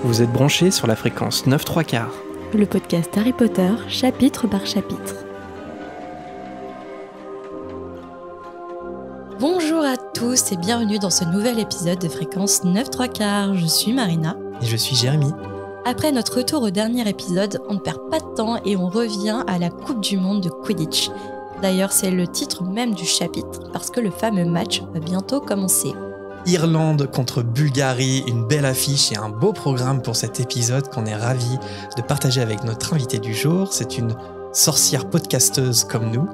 Vous êtes branchés sur la fréquence 9/3/4. Le podcast Harry Potter, chapitre par chapitre. Bonjour à tous et bienvenue dans ce nouvel épisode de fréquence 9/3/4. Je suis Marina. Et je suis Jérémy. Après notre retour au dernier épisode, on ne perd pas de temps et on revient à la Coupe du Monde de Quidditch. D'ailleurs, c'est le titre même du chapitre, parce que le fameux match va bientôt commencer. Irlande contre Bulgarie, une belle affiche et un beau programme pour cet épisode qu'on est ravis de partager avec notre invité du jour. C'est une sorcière podcasteuse comme nous,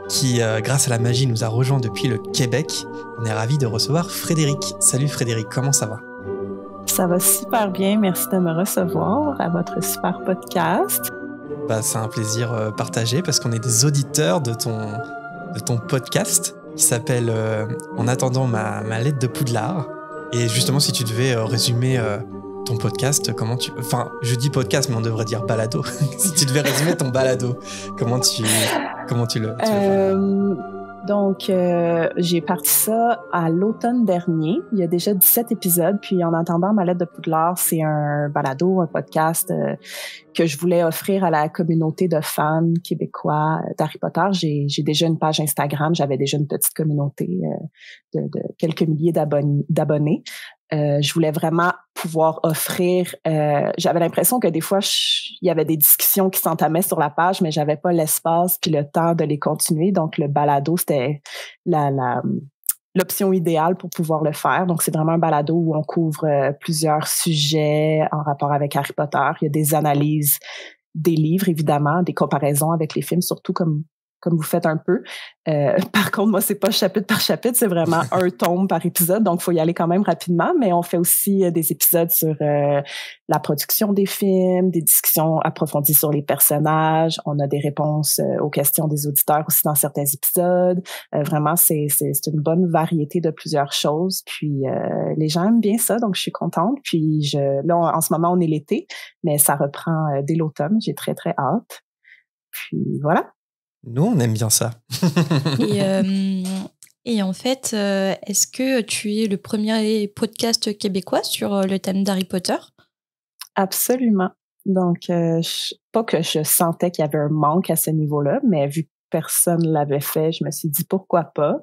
qui, grâce à la magie, nous a rejoints depuis le Québec. On est ravis de recevoir Frédéric. Salut Frédéric, comment ça va ? Ça va super bien, merci de me recevoir à votre super podcast. C'est un plaisir partagé parce qu'on est des auditeurs de ton podcast qui s'appelle En attendant ma lettre de Poudlard. Et justement, si tu devais résumer ton podcast, comment tu... Enfin, je dis podcast, mais on devrait dire balado. Si tu devais résumer ton balado, comment tu le ferais ? Donc, j'ai parti ça à l'automne dernier. Il y a déjà 17 épisodes. Puis, en attendant ma lettre de Poudlard, c'est un balado, un podcast que je voulais offrir à la communauté de fans québécois d'Harry Potter. J'ai déjà une page Instagram. J'avais déjà une petite communauté de quelques milliers d'abonnés. Je voulais vraiment pouvoir offrir... j'avais l'impression que des fois, il y avait des discussions qui s'entamaient sur la page, mais j'avais pas l'espace puis le temps de les continuer. Donc, le balado, c'était l'option idéale pour pouvoir le faire. Donc, c'est vraiment un balado où on couvre plusieurs sujets en rapport avec Harry Potter. Il y a des analyses des livres, évidemment, des comparaisons avec les films, surtout comme vous faites un peu. Par contre, moi, c'est pas chapitre par chapitre, c'est vraiment un tome par épisode, donc il faut y aller quand même rapidement, mais on fait aussi des épisodes sur la production des films, des discussions approfondies sur les personnages, on a des réponses aux questions des auditeurs aussi dans certains épisodes. Vraiment, c'est une bonne variété de plusieurs choses, puis les gens aiment bien ça, donc je suis contente. Puis là, en ce moment, on est l'été, mais ça reprend dès l'automne, j'ai très, très hâte. Puis voilà. Nous, on aime bien ça. Et en fait, est-ce que tu es le premier podcast québécois sur le thème d'Harry Potter? Absolument. Donc, pas que je sentais qu'il y avait un manque à ce niveau-là, mais vu que personne l'avait fait, je me suis dit pourquoi pas.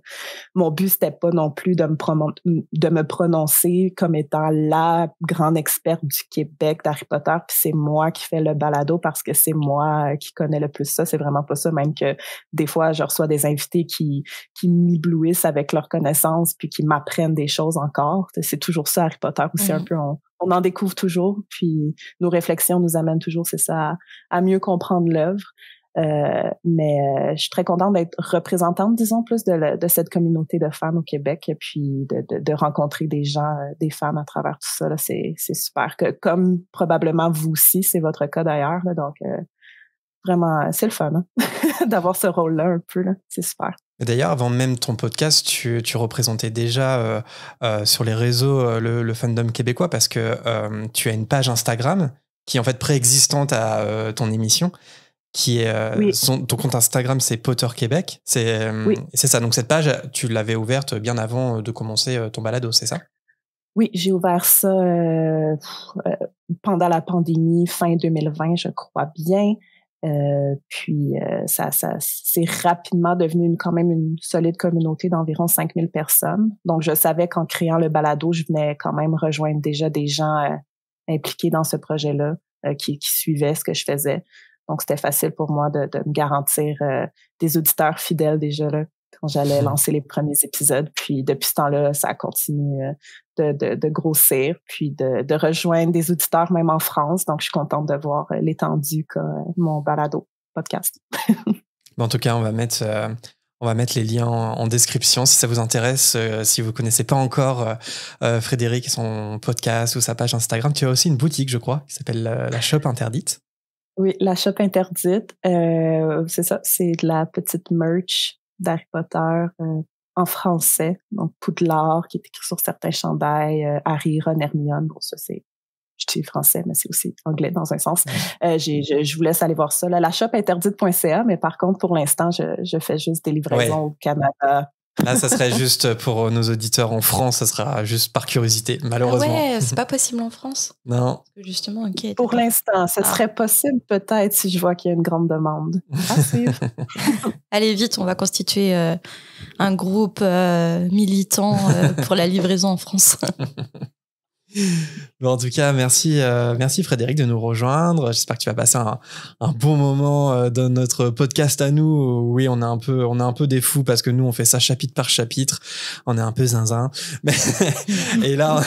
Mon but, c'était pas non plus de me prononcer comme étant la grande experte du Québec d'Harry Potter, puis c'est moi qui fais le balado parce que c'est moi qui connais le plus ça. C'est vraiment pas ça, même que des fois, je reçois des invités qui m'éblouissent avec leurs connaissances puis qui m'apprennent des choses encore. C'est toujours ça, Harry Potter aussi, un peu. On en découvre toujours, puis nos réflexions nous amènent toujours, c'est ça, à mieux comprendre l'œuvre. Mais je suis très contente d'être représentante, disons, plus de cette communauté de fans au Québec, et puis de rencontrer des gens, des fans à travers tout ça. Là, c'est super. Comme probablement vous aussi, c'est votre cas d'ailleurs. Là, donc, vraiment, c'est le fun d'avoir ce rôle-là un peu. Là, c'est super. D'ailleurs, avant même ton podcast, tu représentais déjà sur les réseaux le fandom québécois parce que tu as une page Instagram qui est en fait préexistante à ton émission. Qui est oui. Ton compte Instagram, c'est Potter Québec. Oui. C'est ça. Donc cette page, tu l'avais ouverte bien avant de commencer ton balado, c'est ça? Oui, j'ai ouvert ça pendant la pandémie, fin 2020, je crois bien. Puis ça c'est rapidement devenu quand même une solide communauté d'environ 5000 personnes. Donc je savais qu'en créant le balado, je venais quand même rejoindre déjà des gens impliqués dans ce projet-là, qui suivaient ce que je faisais. Donc, c'était facile pour moi de me garantir des auditeurs fidèles déjà là, quand j'allais lancer les premiers épisodes. Puis, depuis ce temps-là, ça continue de grossir, puis de rejoindre des auditeurs même en France. Donc, je suis contente de voir l'étendue qu'a mon balado podcast. En tout cas, on va mettre les liens en description si ça vous intéresse. Si vous ne connaissez pas encore Frédéric et son podcast ou sa page Instagram, tu as aussi une boutique, je crois, qui s'appelle La Shop Interdite. Oui, La Shop Interdite, c'est ça, c'est de la petite merch d'Harry Potter en français, donc Poudlard qui est écrit sur certains chandails, Harry, Ron, Hermione, bon ça c'est, je dis français, mais c'est aussi anglais dans un sens. Je vous laisse aller voir ça, là, lashopinterdite.ca, mais par contre pour l'instant je fais juste des livraisons au Canada, Là, ça serait juste pour nos auditeurs en France, ça sera juste par curiosité, malheureusement. Ah ouais, c'est pas possible en France. Non. Parce que justement, ok. Pour l'instant, ce serait possible peut-être si je vois qu'il y a une grande demande. Allez vite, on va constituer un groupe militant pour la livraison en France. Bon, en tout cas, merci Frédéric de nous rejoindre. J'espère que tu vas passer un bon moment dans notre podcast à nous. Oui, on est un peu des fous parce que nous, on fait ça chapitre par chapitre. On est un peu zinzin. Mais et là,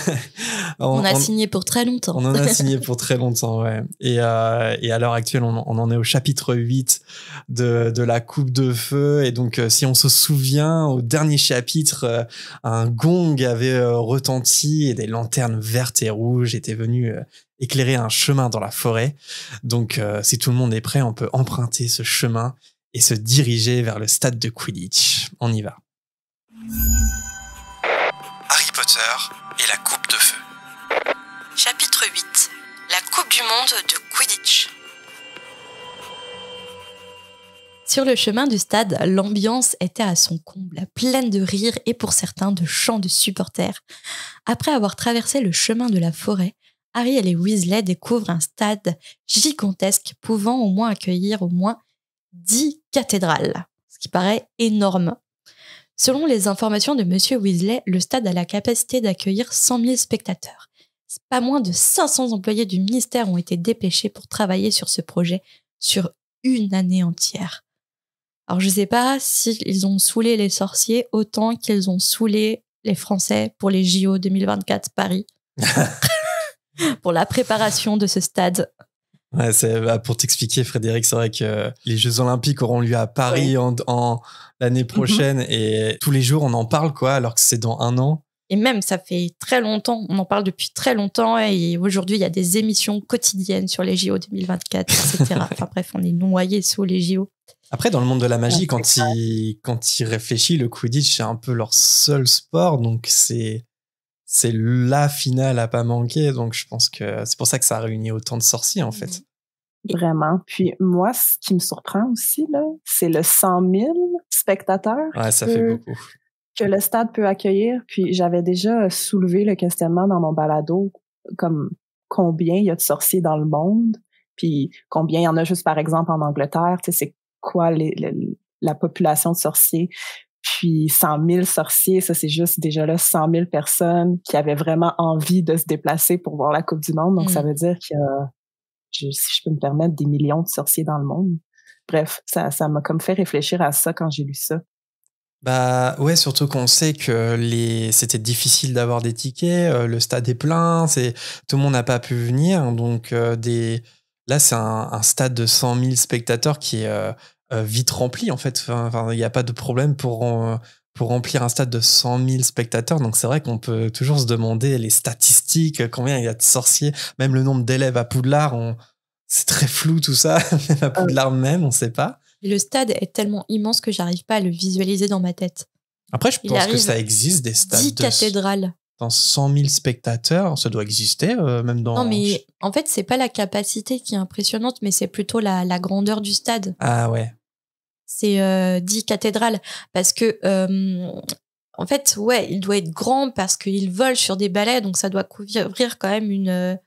on a signé pour très longtemps. On en a signé pour très longtemps, ouais. Et à l'heure actuelle, on en est au chapitre 8 de la coupe de feu. Et donc, si on se souvient, au dernier chapitre, un gong avait retenti et des lanternes vertes et rouges étaient venues éclairer un chemin dans la forêt. Donc, si tout le monde est prêt, on peut emprunter ce chemin et se diriger vers le stade de Quidditch. On y va. Harry Potter et la coupe de feu. Chapitre 8. La Coupe du Monde de Quidditch. Sur le chemin du stade, l'ambiance était à son comble, pleine de rires et pour certains de chants de supporters. Après avoir traversé le chemin de la forêt, Harry et les Weasley découvrent un stade gigantesque pouvant au moins accueillir au moins 10 cathédrales, ce qui paraît énorme. Selon les informations de Monsieur Weasley, le stade a la capacité d'accueillir 100 000 spectateurs. Pas moins de 500 employés du ministère ont été dépêchés pour travailler sur ce projet sur une année entière. Alors, je ne sais pas s'ils ont saoulé les sorciers autant qu'ils ont saoulé les Français pour les JO 2024 Paris. Pour la préparation de ce stade. Ouais, pour t'expliquer, Frédéric, c'est vrai que les Jeux Olympiques auront lieu à Paris en l'année prochaine et tous les jours, on en parle, quoi, alors que c'est dans 1 an. Et même, ça fait très longtemps, on en parle depuis très longtemps et aujourd'hui, il y a des émissions quotidiennes sur les JO 2024, etc. Enfin bref, on est noyés sous les JO. Après, dans le monde de la magie, quand ils réfléchissent, le Quidditch, c'est un peu leur seul sport, donc c'est la finale à pas manquer. Donc, je pense que c'est pour ça que ça a réuni autant de sorciers, en fait. Vraiment. Puis moi, ce qui me surprend aussi, là, c'est le 100 000 spectateurs. Ouais, ça fait beaucoup. Que le stade peut accueillir. Puis j'avais déjà soulevé le questionnement dans mon balado, comme combien il y a de sorciers dans le monde, puis combien il y en a juste, par exemple, en Angleterre. Tu sais, c'est quoi la population de sorciers? Puis 100 000 sorciers, ça c'est juste déjà là 100 000 personnes qui avaient vraiment envie de se déplacer pour voir la Coupe du Monde. Donc ça veut dire qu'il y a, si je peux me permettre, des millions de sorciers dans le monde. Bref, ça m'a comme fait réfléchir à ça quand j'ai lu ça. Bah ouais, surtout qu'on sait que c'était difficile d'avoir des tickets, le stade est plein, tout le monde n'a pas pu venir, donc là c'est un stade de 100 000 spectateurs qui est vite rempli en fait. Enfin, il n'y a pas de problème pour remplir un stade de 100 000 spectateurs, donc c'est vrai qu'on peut toujours se demander les statistiques, combien il y a de sorciers, même le nombre d'élèves à Poudlard, c'est très flou tout ça, même à Poudlard même, on ne sait pas. Le stade est tellement immense que j'arrive pas à le visualiser dans ma tête. Après, je pense que ça existe des stades 10 cathédrales. Dans 100 000 spectateurs, ça doit exister, même dans... Non, mais en fait, c'est pas la capacité qui est impressionnante, mais c'est plutôt la grandeur du stade. Ah ouais. C'est 10 cathédrales. Parce que, en fait, ouais, il doit être grand parce qu'il vole sur des balais, donc ça doit couvrir quand même une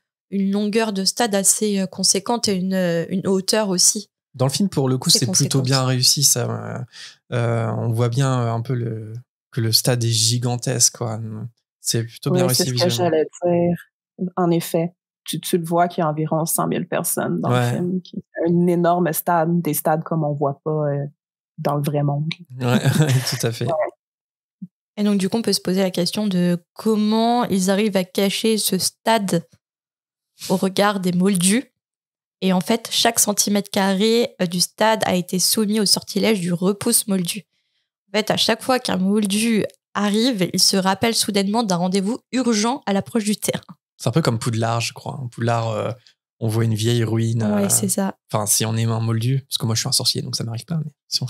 longueur de stade assez conséquente et une hauteur aussi. Dans le film, pour le coup, c'est plutôt bien réussi, ça. On voit bien un peu que le stade est gigantesque, quoi. C'est plutôt bien réussi visuellement. C'est ce que j'allais dire. En effet, tu le vois qu'il y a environ 100 000 personnes dans le film. Un énorme stade, des stades comme on ne voit pas dans le vrai monde. Ouais, tout à fait. Ouais. Et donc, du coup, on peut se poser la question de comment ils arrivent à cacher ce stade au regard des moldus. Et en fait, chaque centimètre carré du stade a été soumis au sortilège du repousse moldu. En fait, à chaque fois qu'un moldu arrive, il se rappelle soudainement d'un rendez-vous urgent à l'approche du terrain. C'est un peu comme Poudlard, je crois. Poudlard, on voit une vieille ruine. Ouais, c'est ça. Enfin, si on est un moldu, parce que moi je suis un sorcier, donc ça m'arrive pas. Mais si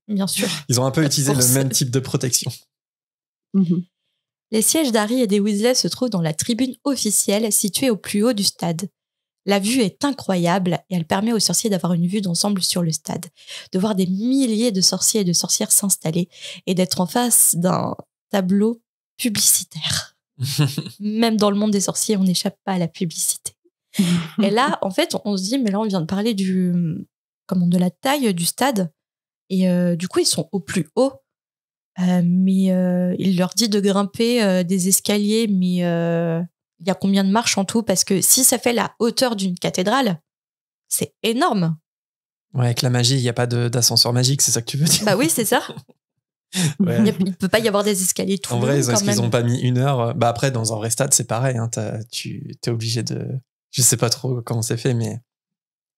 Bien sûr. Ils ont un peu utilisé le même type de protection. Mm-hmm. Les sièges d'Harry et des Weasley se trouvent dans la tribune officielle située au plus haut du stade. La vue est incroyable et elle permet aux sorciers d'avoir une vue d'ensemble sur le stade, de voir des milliers de sorciers et de sorcières s'installer et d'être en face d'un tableau publicitaire. Même dans le monde des sorciers, on n'échappe pas à la publicité. Et là, en fait, on se dit, mais là, on vient de parler de la taille du stade. Et du coup, ils sont au plus haut. Mais il leur dit de grimper des escaliers, mais il y a combien de marches en tout? Parce que si ça fait la hauteur d'une cathédrale, c'est énorme. Ouais, avec la magie, il n'y a pas d'ascenseur magique, c'est ça que tu veux dire? Bah oui, c'est ça. Ouais. Il ne peut pas y avoir des escaliers tout En vrai, longs, est-ce qu'ils n'ont pas mis 1 heure? Bah après, dans un vrai stade, c'est pareil. Hein, tu es obligé de... Je sais pas trop comment c'est fait, mais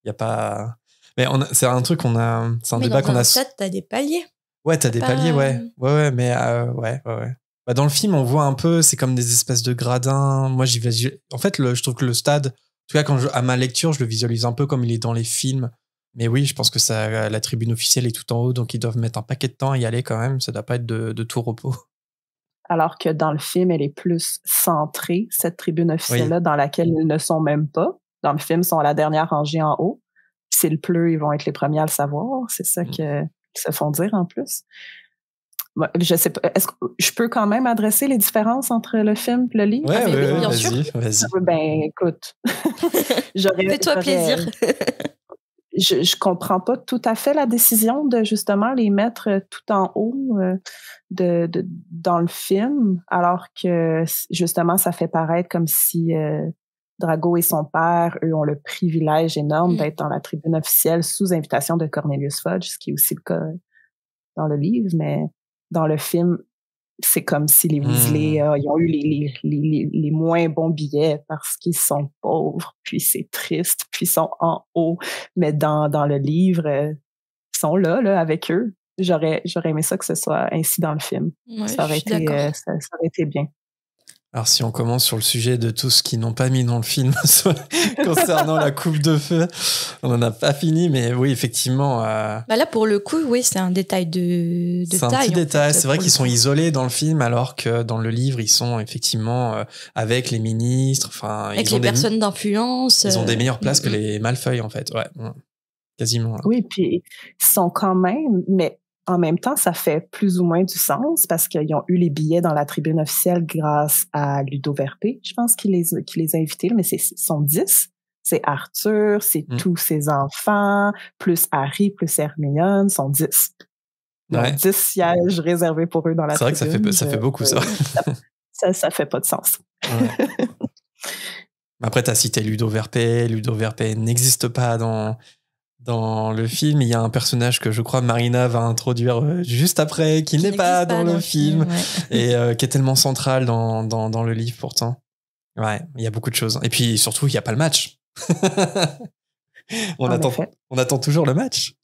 il n'y a pas... Mais c'est un truc qu'on a... C'est un débat qu'on a... Dans un stade, t'as des paliers. Ouais, t'as des paliers, ouais. Ouais, mais ouais. Bah, dans le film, on voit un peu, c'est comme des espèces de gradins. Moi, en fait, je trouve que le stade, en tout cas, à ma lecture, je le visualise un peu comme il est dans les films. Mais oui, je pense que la tribune officielle est tout en haut, donc ils doivent mettre un paquet de temps à y aller quand même. Ça doit pas être de tout repos. Alors que dans le film, elle est plus centrée, cette tribune officielle-là, dans laquelle ils ne sont même pas. Dans le film, ils sont à la dernière rangée en haut. S'il pleut, ils vont être les premiers à le savoir. C'est ça qu'ils se font dire en plus. Je sais pas. Est-ce que je peux quand même adresser les différences entre le film et le livre? Ouais, bien sûr. Vas-y. Ben, écoute. Fais-toi plaisir. Je comprends pas tout à fait la décision de justement les mettre tout en haut dans le film, alors que justement, ça fait paraître comme si Drago et son père, eux, ont le privilège énorme d'être dans la tribune officielle sous invitation de Cornelius Fudge, ce qui est aussi le cas dans le livre, mais dans le film, c'est comme si les Weasley ils ont eu les moins bons billets parce qu'ils sont pauvres, puis c'est triste, puis ils sont en haut. Mais dans le livre, ils sont là avec eux. J'aurais aimé ça que ce soit ainsi dans le film. Ouais, ça aurait été bien. Alors, si on commence sur le sujet de tout ce qu'ils n'ont pas mis dans le film concernant la coupe de feu, on n'en a pas fini, mais oui, effectivement. Bah là, pour le coup, oui, c'est un détail de c'est taille. C'est un petit détail. Fait, c'est vrai qu'ils sont isolés dans le film, alors que dans le livre, ils sont effectivement avec les ministres. Avec les personnes d'influence. Ils ont des meilleures places que les Malfoy, en fait. Ouais, quasiment. Oui, puis ils sont quand même... Mais en même temps, ça fait plus ou moins du sens parce qu'ils ont eu les billets dans la tribune officielle grâce à Ludo Verpé. Je pense qu'il les a invités, mais ils sont 10. C'est Arthur, c'est tous ses enfants, plus Harry, plus Hermione, sont 10. Donc, 10 sièges réservés pour eux dans la tribune. C'est vrai que ça fait beaucoup, ça. Ça fait pas de sens. Ouais. Après, tu as cité Ludo Verpé. Ludo Verpé n'existe pas dans le film. Il y a un personnage que je crois Marina va introduire juste après, qui n'est pas dans le film, et qui est tellement central dans le livre pourtant. Ouais, il y a beaucoup de choses. Et puis surtout, il n'y a pas le match. On attend toujours le match.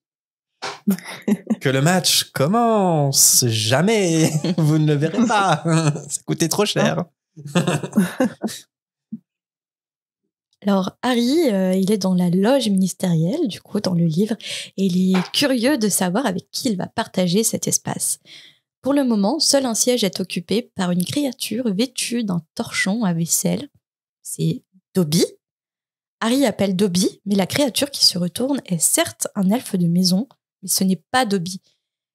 Que le match commence. Jamais. Vous ne le verrez pas. Ça coûtait trop cher. Alors, Harry, il est dans la loge ministérielle, du coup, dans le livre, et il est curieux de savoir avec qui il va partager cet espace. Pour le moment, seul un siège est occupé par une créature vêtue d'un torchon à vaisselle. C'est Dobby. Harry appelle Dobby, mais la créature qui se retourne est certes un elfe de maison, mais ce n'est pas Dobby.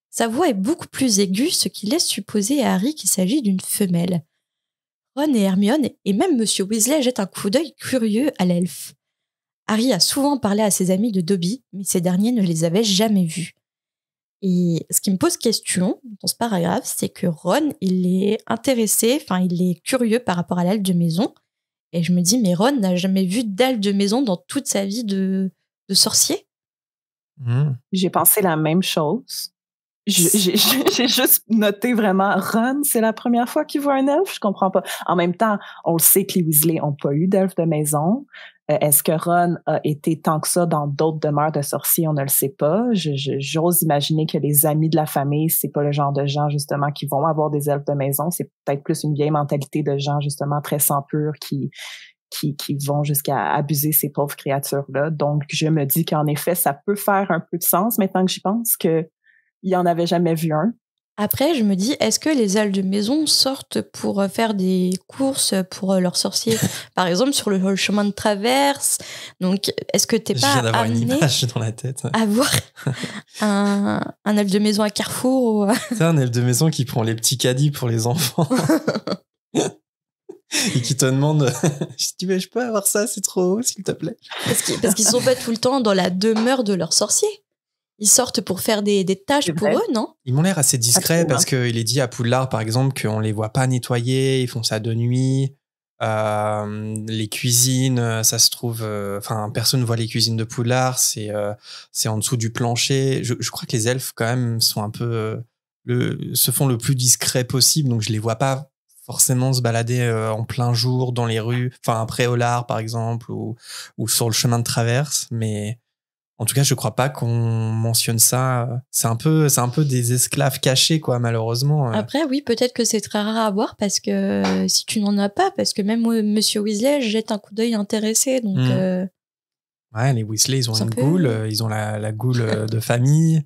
Sa voix est beaucoup plus aiguë, ce qui laisse supposer à Harry qu'il s'agit d'une femelle. Ron et Hermione, et même Monsieur Weasley, jettent un coup d'œil curieux à l'elfe. Harry a souvent parlé à ses amis de Dobby, mais ces derniers ne les avaient jamais vus. Et ce qui me pose question dans ce paragraphe, c'est que Ron, il est intéressé, il est curieux par rapport à l'elfe de maison. Et je me dis, mais Ron n'a jamais vu d'elfe de maison dans toute sa vie de sorcier. J'ai pensé la même chose. J'ai juste noté vraiment, Ron, c'est la première fois qu'il voit un elfe? Je comprends pas. En même temps, on le sait que les Weasley n'ont pas eu d'elfe de maison. Est-ce que Ron a été tant que ça dans d'autres demeures de sorciers? On ne le sait pas. J'ose imaginer que les amis de la famille, c'est pas le genre de gens, justement, qui vont avoir des elfes de maison. C'est peut-être plus une vieille mentalité de gens, justement, très sang pur qui vont jusqu'à abuser ces pauvres créatures-là. Donc, je me dis qu'en effet, ça peut faire un peu de sens, maintenant que j'y pense, que il en avait jamais vu un. Après, je me dis, est-ce que les elfes de maison sortent pour faire des courses pour leurs sorciers, par exemple sur le chemin de traverse? Donc, est-ce que t'es Je pas viens d'avoir une amené image dans la tête. à voir un elfe de maison à Carrefour ou... C'est un elfe de maison qui prend les petits caddies pour les enfants et qui te demande si tu veux, je peux avoir ça, c'est trop haut, s'il te plaît. Parce qu'ils sont pas tout le temps dans la demeure de leurs sorciers. Ils sortent pour faire des tâches C'est pour vrai. eux, non? Ils m'ont l'air assez discrets Absolument. parce qu'il est dit à Poudlard, par exemple, qu'on les voit pas nettoyer, ils font ça de nuit. Les cuisines, ça se trouve... Enfin, personne ne voit les cuisines de Poudlard, c'est en dessous du plancher. Je crois que les elfes, quand même, sont un peu... se font le plus discret possible, donc je les vois pas forcément se balader en plein jour dans les rues, enfin, après Olard, par exemple, ou sur le chemin de traverse, mais... En tout cas, je crois pas qu'on mentionne ça. C'est un peu des esclaves cachés, quoi, malheureusement. Après, oui, peut-être que c'est très rare à voir parce que si tu n'en as pas, parce que même Monsieur Weasley jette un coup d'œil intéressé. Donc, Ouais, les Weasley, ils ont Ça une peut- goule, ils ont la goule de famille.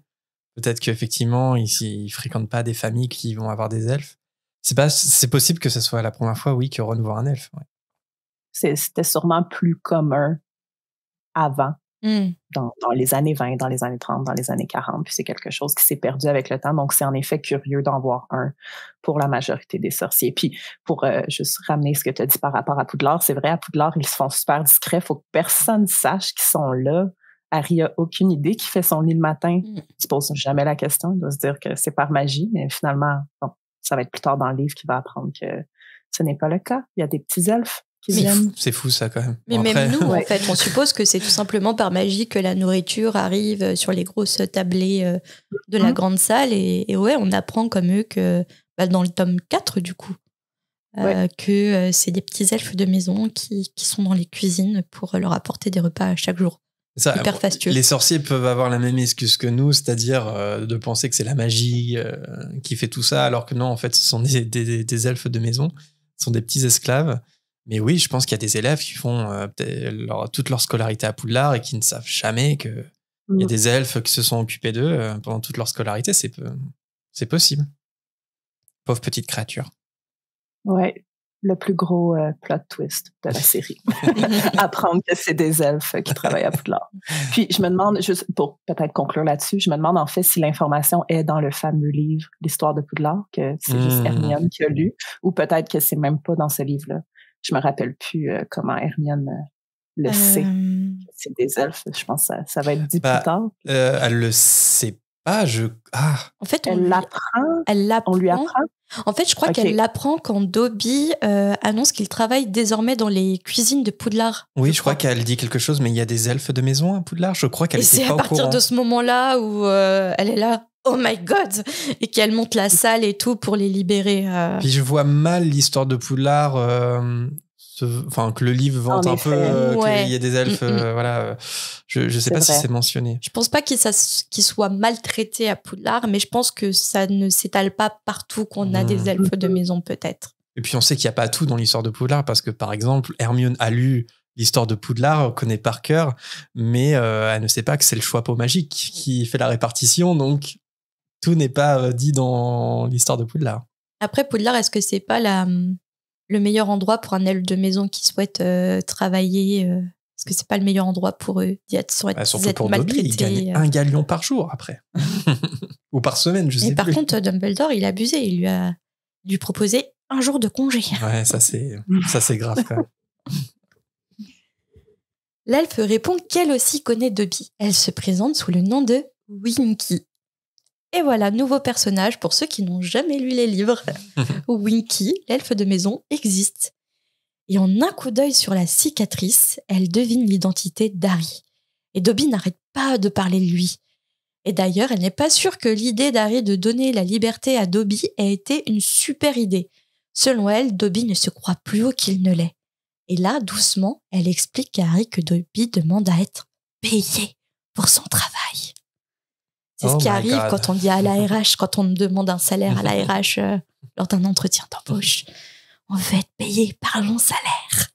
Peut-être qu'effectivement, ils fréquentent pas des familles qui vont avoir des elfes. C'est possible que ce soit la première fois, oui, que Ron voit un elfe. Ouais. C'était sûrement plus commun avant, hmm. dans les années 20, dans les années 30, dans les années 40, puis c'est quelque chose qui s'est perdu avec le temps. Donc, c'est en effet curieux d'en voir un pour la majorité des sorciers. Puis, pour juste ramener ce que tu as dit par rapport à Poudlard, c'est vrai, à Poudlard, ils se font super discrets. Il faut que personne sache qu'ils sont là. Harry a aucune idée qu'il fait son lit le matin. Il se pose jamais la question. Il doit se dire que c'est par magie, mais finalement, bon, ça va être plus tard dans le livre qu'il va apprendre que ce n'est pas le cas. Il y a des petits elfes qui viennent. C'est fou, ça, quand même. Mais Bon, même après- nous, Ouais. en fait, on suppose que c'est tout simplement par magie que la nourriture arrive sur les grosses tablées de la Mhm. grande salle. Et ouais, on apprend comme eux que dans le tome 4, du coup, que c'est des petits elfes de maison qui sont dans les cuisines pour leur apporter des repas chaque jour. Ça, Hyper fastueux. les sorciers peuvent avoir la même excuse que nous, c'est-à-dire de penser que c'est la magie qui fait tout ça, alors que non, en fait, ce sont des elfes de maison, ce sont des petits esclaves. Mais oui, je pense qu'il y a des élèves qui font toute leur scolarité à Poudlard et qui ne savent jamais qu'il y a des elfes qui se sont occupés d'eux pendant toute leur scolarité. C'est possible. Pauvre petite créature. Ouais, le plus gros plot twist de la série. Apprendre que c'est des elfes qui travaillent à Poudlard. Puis je me demande, juste pour peut-être conclure là-dessus, je me demande en fait si l'information est dans le fameux livre L'histoire de Poudlard, que c'est juste Hermione qui a lu, ou peut-être que c'est même pas dans ce livre-là. Je me rappelle plus comment Hermione le sait. C'est des elfes. Je pense que ça va être dit plus tard. Elle le sait pas. En fait, Elle l'apprend. On lui apprend. En fait, je crois qu'elle l'apprend quand Dobby annonce qu'il travaille désormais dans les cuisines de Poudlard. Oui, je crois qu'elle dit quelque chose, mais il y a des elfes de maison à Poudlard. Je crois qu'elle était pas au courant. Et c'est à partir de ce moment-là où elle est là, oh my god, et qu'elle monte la salle et tout pour les libérer. Puis je vois mal l'histoire de Poudlard, que le livre vante un peu, qu'il y a des elfes, voilà. Je sais pas si c'est mentionné. Je pense pas qu'il soit maltraité à Poudlard, mais je pense que ça ne s'étale pas partout qu'on a des elfes de maison, peut-être. Et puis on sait qu'il n'y a pas tout dans l'histoire de Poudlard, parce que par exemple, Hermione a lu l'histoire de Poudlard, connaît par cœur, mais elle ne sait pas que c'est le choix-peau magique qui fait la répartition, donc tout n'est pas dit dans l'histoire de Poudlard. Après, Poudlard, est-ce que c'est pas le meilleur endroit pour un elfe de maison qui souhaite travailler Est-ce que c'est pas le meilleur endroit pour eux d'être surtout pour Dobby, il gagne 1 galion par jour après. Ou par semaine, je sais plus. Et par contre, Dumbledore, il a abusé. Il lui a proposé 1 jour de congé. Ouais, ça c'est grave quand même. L'elfe répond qu'elle aussi connaît Dobby. Elle se présente sous le nom de Winky. Et voilà, nouveau personnage pour ceux qui n'ont jamais lu les livres. Winky, l'elfe de maison, existe. Et en un coup d'œil sur la cicatrice, elle devine l'identité d'Harry. Et Dobby n'arrête pas de parler de lui. Et d'ailleurs, elle n'est pas sûre que l'idée d'Harry de donner la liberté à Dobby ait été une super idée. Selon elle, Dobby ne se croit plus haut qu'il ne l'est. Et là, doucement, elle explique à Harry que Dobby demande à être payé pour son travail. C'est ce qui arrive quand on dit à la RH, quand on demande un salaire à la RH lors d'un entretien d'embauche. On veut être payé par mon salaire.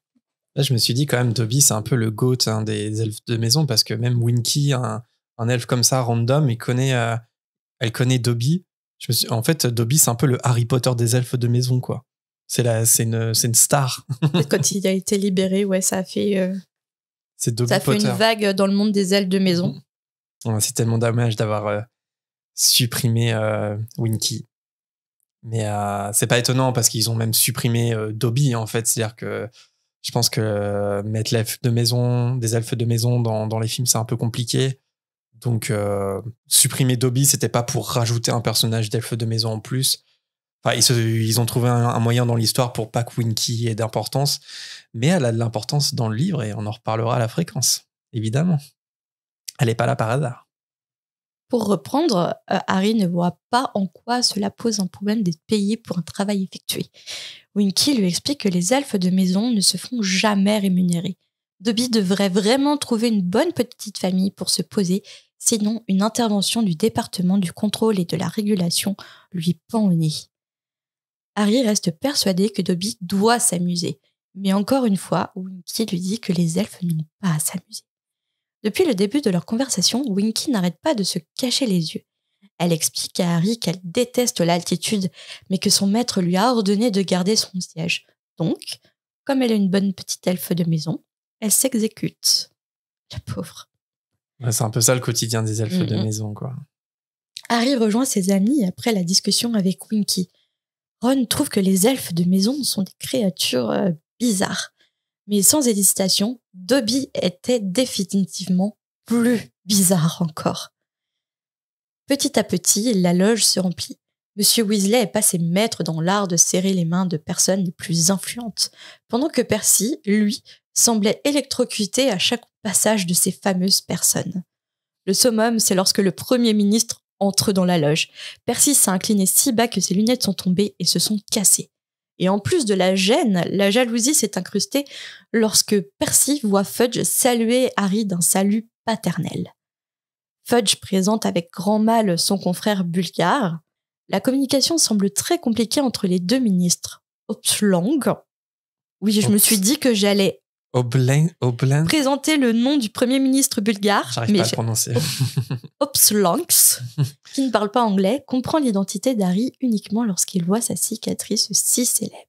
Là, je me suis dit quand même, Dobby, c'est un peu le GOAT des elfes de maison, parce que même Winky, un elfe comme ça, random, elle connaît Dobby. En fait, Dobby, c'est un peu le Harry Potter des elfes de maison, quoi. C'est une star. Quand il a été libéré, ouais, ça a fait, C'est Dobby ça a fait Potter. une vague dans le monde des elfes de maison. Ouais, c'est tellement dommage d'avoir supprimé Winky. Mais c'est pas étonnant parce qu'ils ont même supprimé Dobby, en fait. C'est-à-dire que je pense que mettre des elfes de maison dans les films, c'est un peu compliqué. Donc, supprimer Dobby, c'était pas pour rajouter un personnage d'elfe de maison en plus. Enfin, ils ont trouvé un moyen dans l'histoire pour pas que Winky ait d'importance. Mais elle a de l'importance dans le livre et on en reparlera à la fréquence, évidemment. Elle est pas là par hasard. Pour reprendre, Harry ne voit pas en quoi cela pose un problème d'être payé pour un travail effectué. Winky lui explique que les elfes de maison ne se font jamais rémunérer. Dobby devrait vraiment trouver une bonne petite famille pour se poser, sinon une intervention du département du contrôle et de la régulation lui pend au nez. Harry reste persuadé que Dobby doit s'amuser, mais encore une fois, Winky lui dit que les elfes n'ont pas à s'amuser. Depuis le début de leur conversation, Winky n'arrête pas de se cacher les yeux. Elle explique à Harry qu'elle déteste l'altitude, mais que son maître lui a ordonné de garder son siège. Donc, comme elle est une bonne petite elfe de maison, elle s'exécute. La pauvre. Ouais, c'est un peu ça le quotidien des elfes de maison, quoi. Harry rejoint ses amis après la discussion avec Winky. Ron trouve que les elfes de maison sont des créatures bizarres. Mais sans hésitation, Dobby était définitivement plus bizarre encore. Petit à petit, la loge se remplit. Monsieur Weasley est passé maître dans l'art de serrer les mains de personnes les plus influentes, pendant que Percy, lui, semblait électrocuté à chaque passage de ces fameuses personnes. Le summum, c'est lorsque le Premier ministre entre dans la loge. Percy s'est incliné si bas que ses lunettes sont tombées et se sont cassées. Et en plus de la gêne, la jalousie s'est incrustée lorsque Percy voit Fudge saluer Harry d'un salut paternel. Fudge présente avec grand mal son confrère bulgare. La communication semble très compliquée entre les deux ministres. Opslang. Oui, je me suis dit que j'allais présenter le nom du premier ministre bulgare. J'arrive pas à le prononcer. Opslanx, qui ne parle pas anglais, comprend l'identité d'Harry uniquement lorsqu'il voit sa cicatrice si célèbre.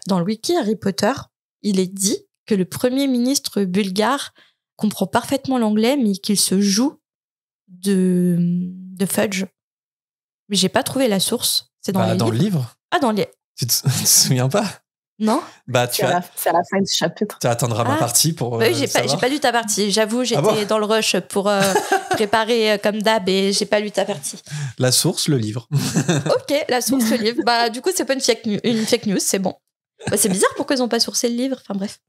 Dans le wiki Harry Potter, il est dit que le premier ministre bulgare comprend parfaitement l'anglais, mais qu'il se joue de Fudge. Mais j'ai pas trouvé la source. C'est dans les livres. Dans le livre ? Ah, dans les... Tu te souviens pas ? Non. C'est à la fin du chapitre. Tu attendras ma partie pour oui, j'ai pas lu ta partie. J'avoue, j'étais dans le rush pour préparer comme d'hab et j'ai pas lu ta partie. La source, le livre. Ok, la source, le livre. Du coup, c'est pas une fake news, c'est bon. C'est bizarre pourquoi ils ont pas sourcé le livre. Enfin bref.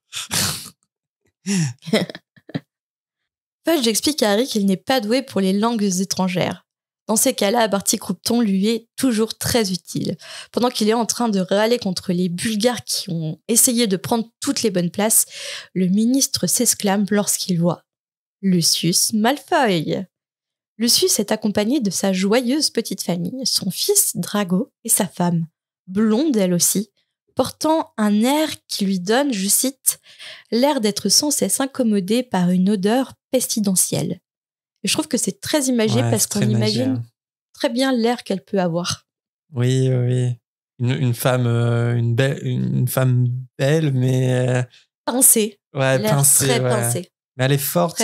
Fudge explique à Harry qu'il n'est pas doué pour les langues étrangères. Dans ces cas-là, Barty Croughton lui est toujours très utile. Pendant qu'il est en train de râler contre les Bulgares qui ont essayé de prendre toutes les bonnes places, le ministre s'exclame lorsqu'il voit Lucius Malfoy. Lucius est accompagné de sa joyeuse petite famille, son fils Drago et sa femme, blonde elle aussi, portant un air qui lui donne, je cite, l'air d'être sans cesse incommodé par une odeur pestilentielle. Et je trouve que c'est très imagé parce qu'on imagine très bien l'air qu'elle peut avoir. Oui. Une femme belle, mais pincée. Ouais, pincée. Très pincée. Mais elle est forte.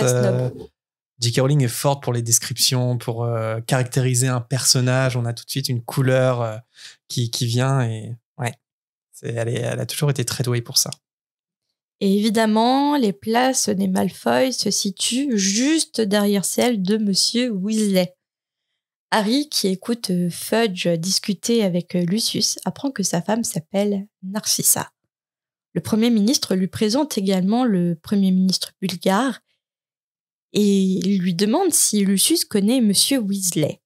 J.K. Rowling est forte pour les descriptions, pour caractériser un personnage. On a tout de suite une couleur qui vient et ouais, elle a toujours été très douée pour ça. Et évidemment, les places des Malfoy se situent juste derrière celles de Monsieur Weasley. Harry, qui écoute Fudge discuter avec Lucius, apprend que sa femme s'appelle Narcissa. Le Premier ministre lui présente également le Premier ministre bulgare et il lui demande si Lucius connaît Monsieur Weasley.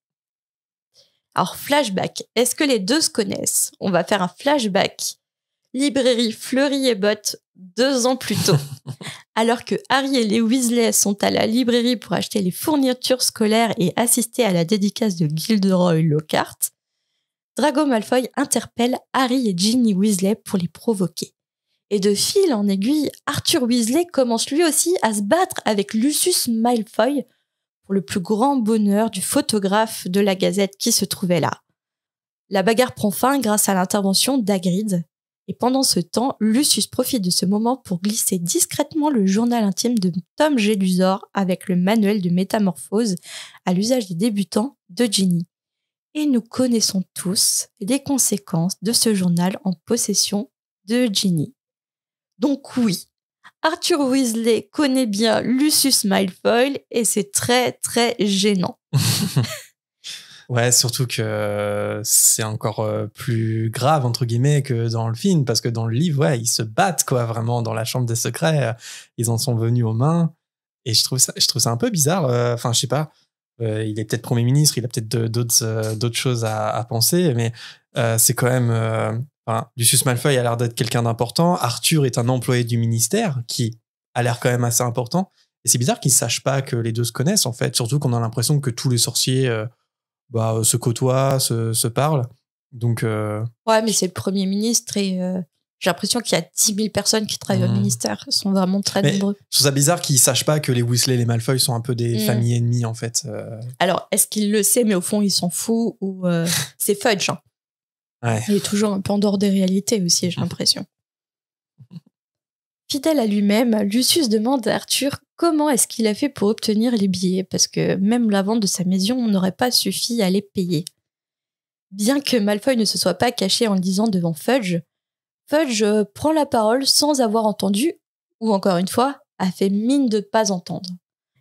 Alors, flashback. Est-ce que les deux se connaissent ? On va faire un flashback. Librairie Fleury et Bottes, 2 ans plus tôt. Alors que Harry et les Weasley sont à la librairie pour acheter les fournitures scolaires et assister à la dédicace de Gilderoy Lockhart, Drago Malfoy interpelle Harry et Ginny Weasley pour les provoquer. Et de fil en aiguille, Arthur Weasley commence lui aussi à se battre avec Lucius Malfoy pour le plus grand bonheur du photographe de la Gazette qui se trouvait là. La bagarre prend fin grâce à l'intervention d'Hagrid. Et pendant ce temps, Lucius profite de ce moment pour glisser discrètement le journal intime de Tom Gélusor avec le manuel de métamorphose à l'usage des débutants de Ginny. Et nous connaissons tous les conséquences de ce journal en possession de Ginny. Donc oui, Arthur Weasley connaît bien Lucius Malfoy et c'est très très gênant. Ouais, surtout que c'est encore plus grave, entre guillemets, que dans le film, parce que dans le livre, ouais, ils se battent, quoi, vraiment, dans la chambre des secrets. Ils en sont venus aux mains. Et je trouve ça un peu bizarre. Enfin, je sais pas. Il est peut-être Premier ministre, il a peut-être d'autres choses à penser, mais c'est quand même... Lucius Malfoy a l'air d'être quelqu'un d'important. Arthur est un employé du ministère qui a l'air quand même assez important. Et c'est bizarre qu'ils sachent pas que les deux se connaissent, en fait. Surtout qu'on a l'impression que tous les sorciers... se côtoient, se parlent. Donc, ouais, mais c'est le Premier ministre et j'ai l'impression qu'il y a 10 000 personnes qui travaillent au ministère. Ils sont vraiment très nombreux. Je trouve ça bizarre qu'ils sachent pas que les Weasley et les Malfoy sont un peu des familles ennemies, en fait. Alors, est-ce qu'il le sait, mais au fond, il s'en fout ou c'est Fudge, hein. Ouais. Il est toujours un peu en dehors des réalités aussi, j'ai l'impression. Fidèle à lui-même, Lucius demande à Arthur comment est-ce qu'il a fait pour obtenir les billets, parce que même la vente de sa maison n'aurait pas suffi à les payer. Bien que Malfoy ne se soit pas caché en le disant devant Fudge, Fudge prend la parole sans avoir entendu, ou encore une fois, a fait mine de pas entendre.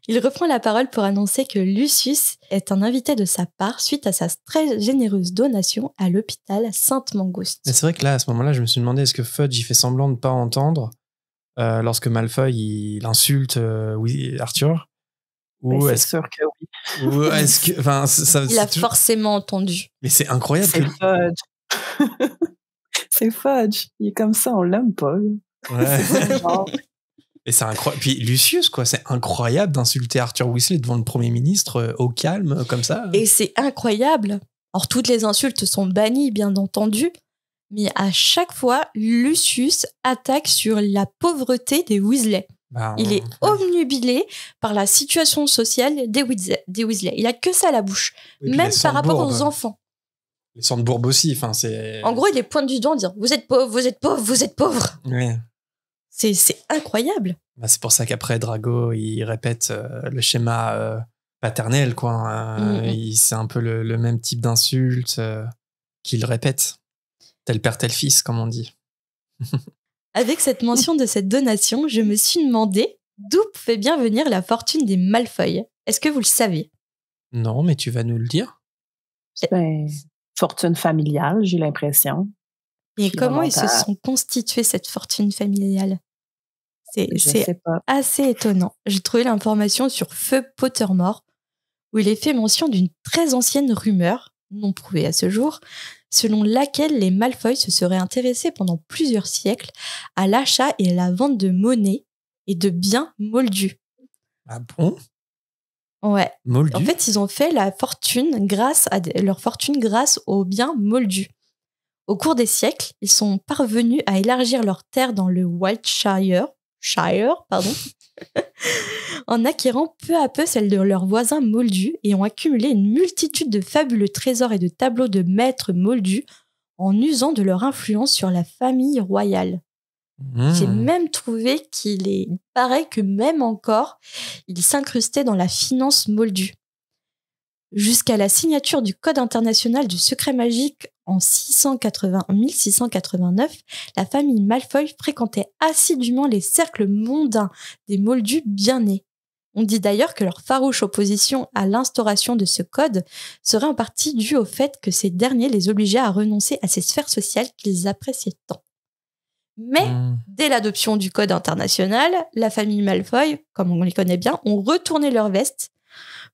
Il reprend la parole pour annoncer que Lucius est un invité de sa part suite à sa très généreuse donation à l'hôpital Sainte-Mangouste. Mais c'est vrai que là, à ce moment-là, je me suis demandé est-ce que Fudge il fait semblant de ne pas entendre lorsque Malfoy il insulte Arthur, ou c'est est-ce sûr que oui. ou est-ce que il a forcément entendu. Mais c'est incroyable. C'est Fudge. C'est Fudge. Il est comme ça, on l'aime pas. Ouais. C'est genre... Et c'est incroyable. Puis Lucius, quoi, c'est incroyable d'insulter Arthur Weasley devant le Premier ministre au calme, comme ça. Et c'est incroyable. Alors, toutes les insultes sont bannies, bien entendu, mais à chaque fois, Lucius attaque sur la pauvreté des Weasley. Il est obnubilé par la situation sociale des Weasley. Il a que ça à la bouche, même par rapport aux enfants. Les Sandbourg aussi, enfin, c'est... En gros, il est pointe du doigt en disant « Vous êtes pauvres, vous êtes pauvres, vous êtes pauvres !» Ouais. C'est incroyable. C'est pour ça qu'après, Drago, il répète le schéma paternel, quoi. C'est un peu le même type d'insulte qu'il répète. Tel père, tel fils, comme on dit. Avec cette mention de cette donation, je me suis demandé d'où pouvait bien venir la fortune des Malfoy. Est-ce que vous le savez? Non, mais tu vas nous le dire. Fortune familiale, j'ai l'impression. Et comment ils se sont constitués cette fortune familiale? C'est assez étonnant. J'ai trouvé l'information sur Feu Pottermore, où il est fait mention d'une très ancienne rumeur, non prouvée à ce jour, selon laquelle les Malfoy se seraient intéressés pendant plusieurs siècles à l'achat et à la vente de monnaie et de biens moldus. Ah bon? Ouais. Moldus? En fait, ils ont fait leur fortune grâce aux biens moldus. Au cours des siècles, ils sont parvenus à élargir leurs terres dans le Wiltshire, en acquérant peu à peu celles de leurs voisins moldus et ont accumulé une multitude de fabuleux trésors et de tableaux de maîtres moldus en usant de leur influence sur la famille royale. J'ai même trouvé qu'il paraît que même encore, ils s'incrustaient dans la finance moldue. Jusqu'à la signature du Code international du secret magique en 1689, la famille Malfoy fréquentait assidûment les cercles mondains des moldus bien nés. On dit d'ailleurs que leur farouche opposition à l'instauration de ce code serait en partie due au fait que ces derniers les obligeaient à renoncer à ces sphères sociales qu'ils appréciaient tant. Mais, dès l'adoption du Code international, la famille Malfoy, comme on les connaît bien, ont retourné leur veste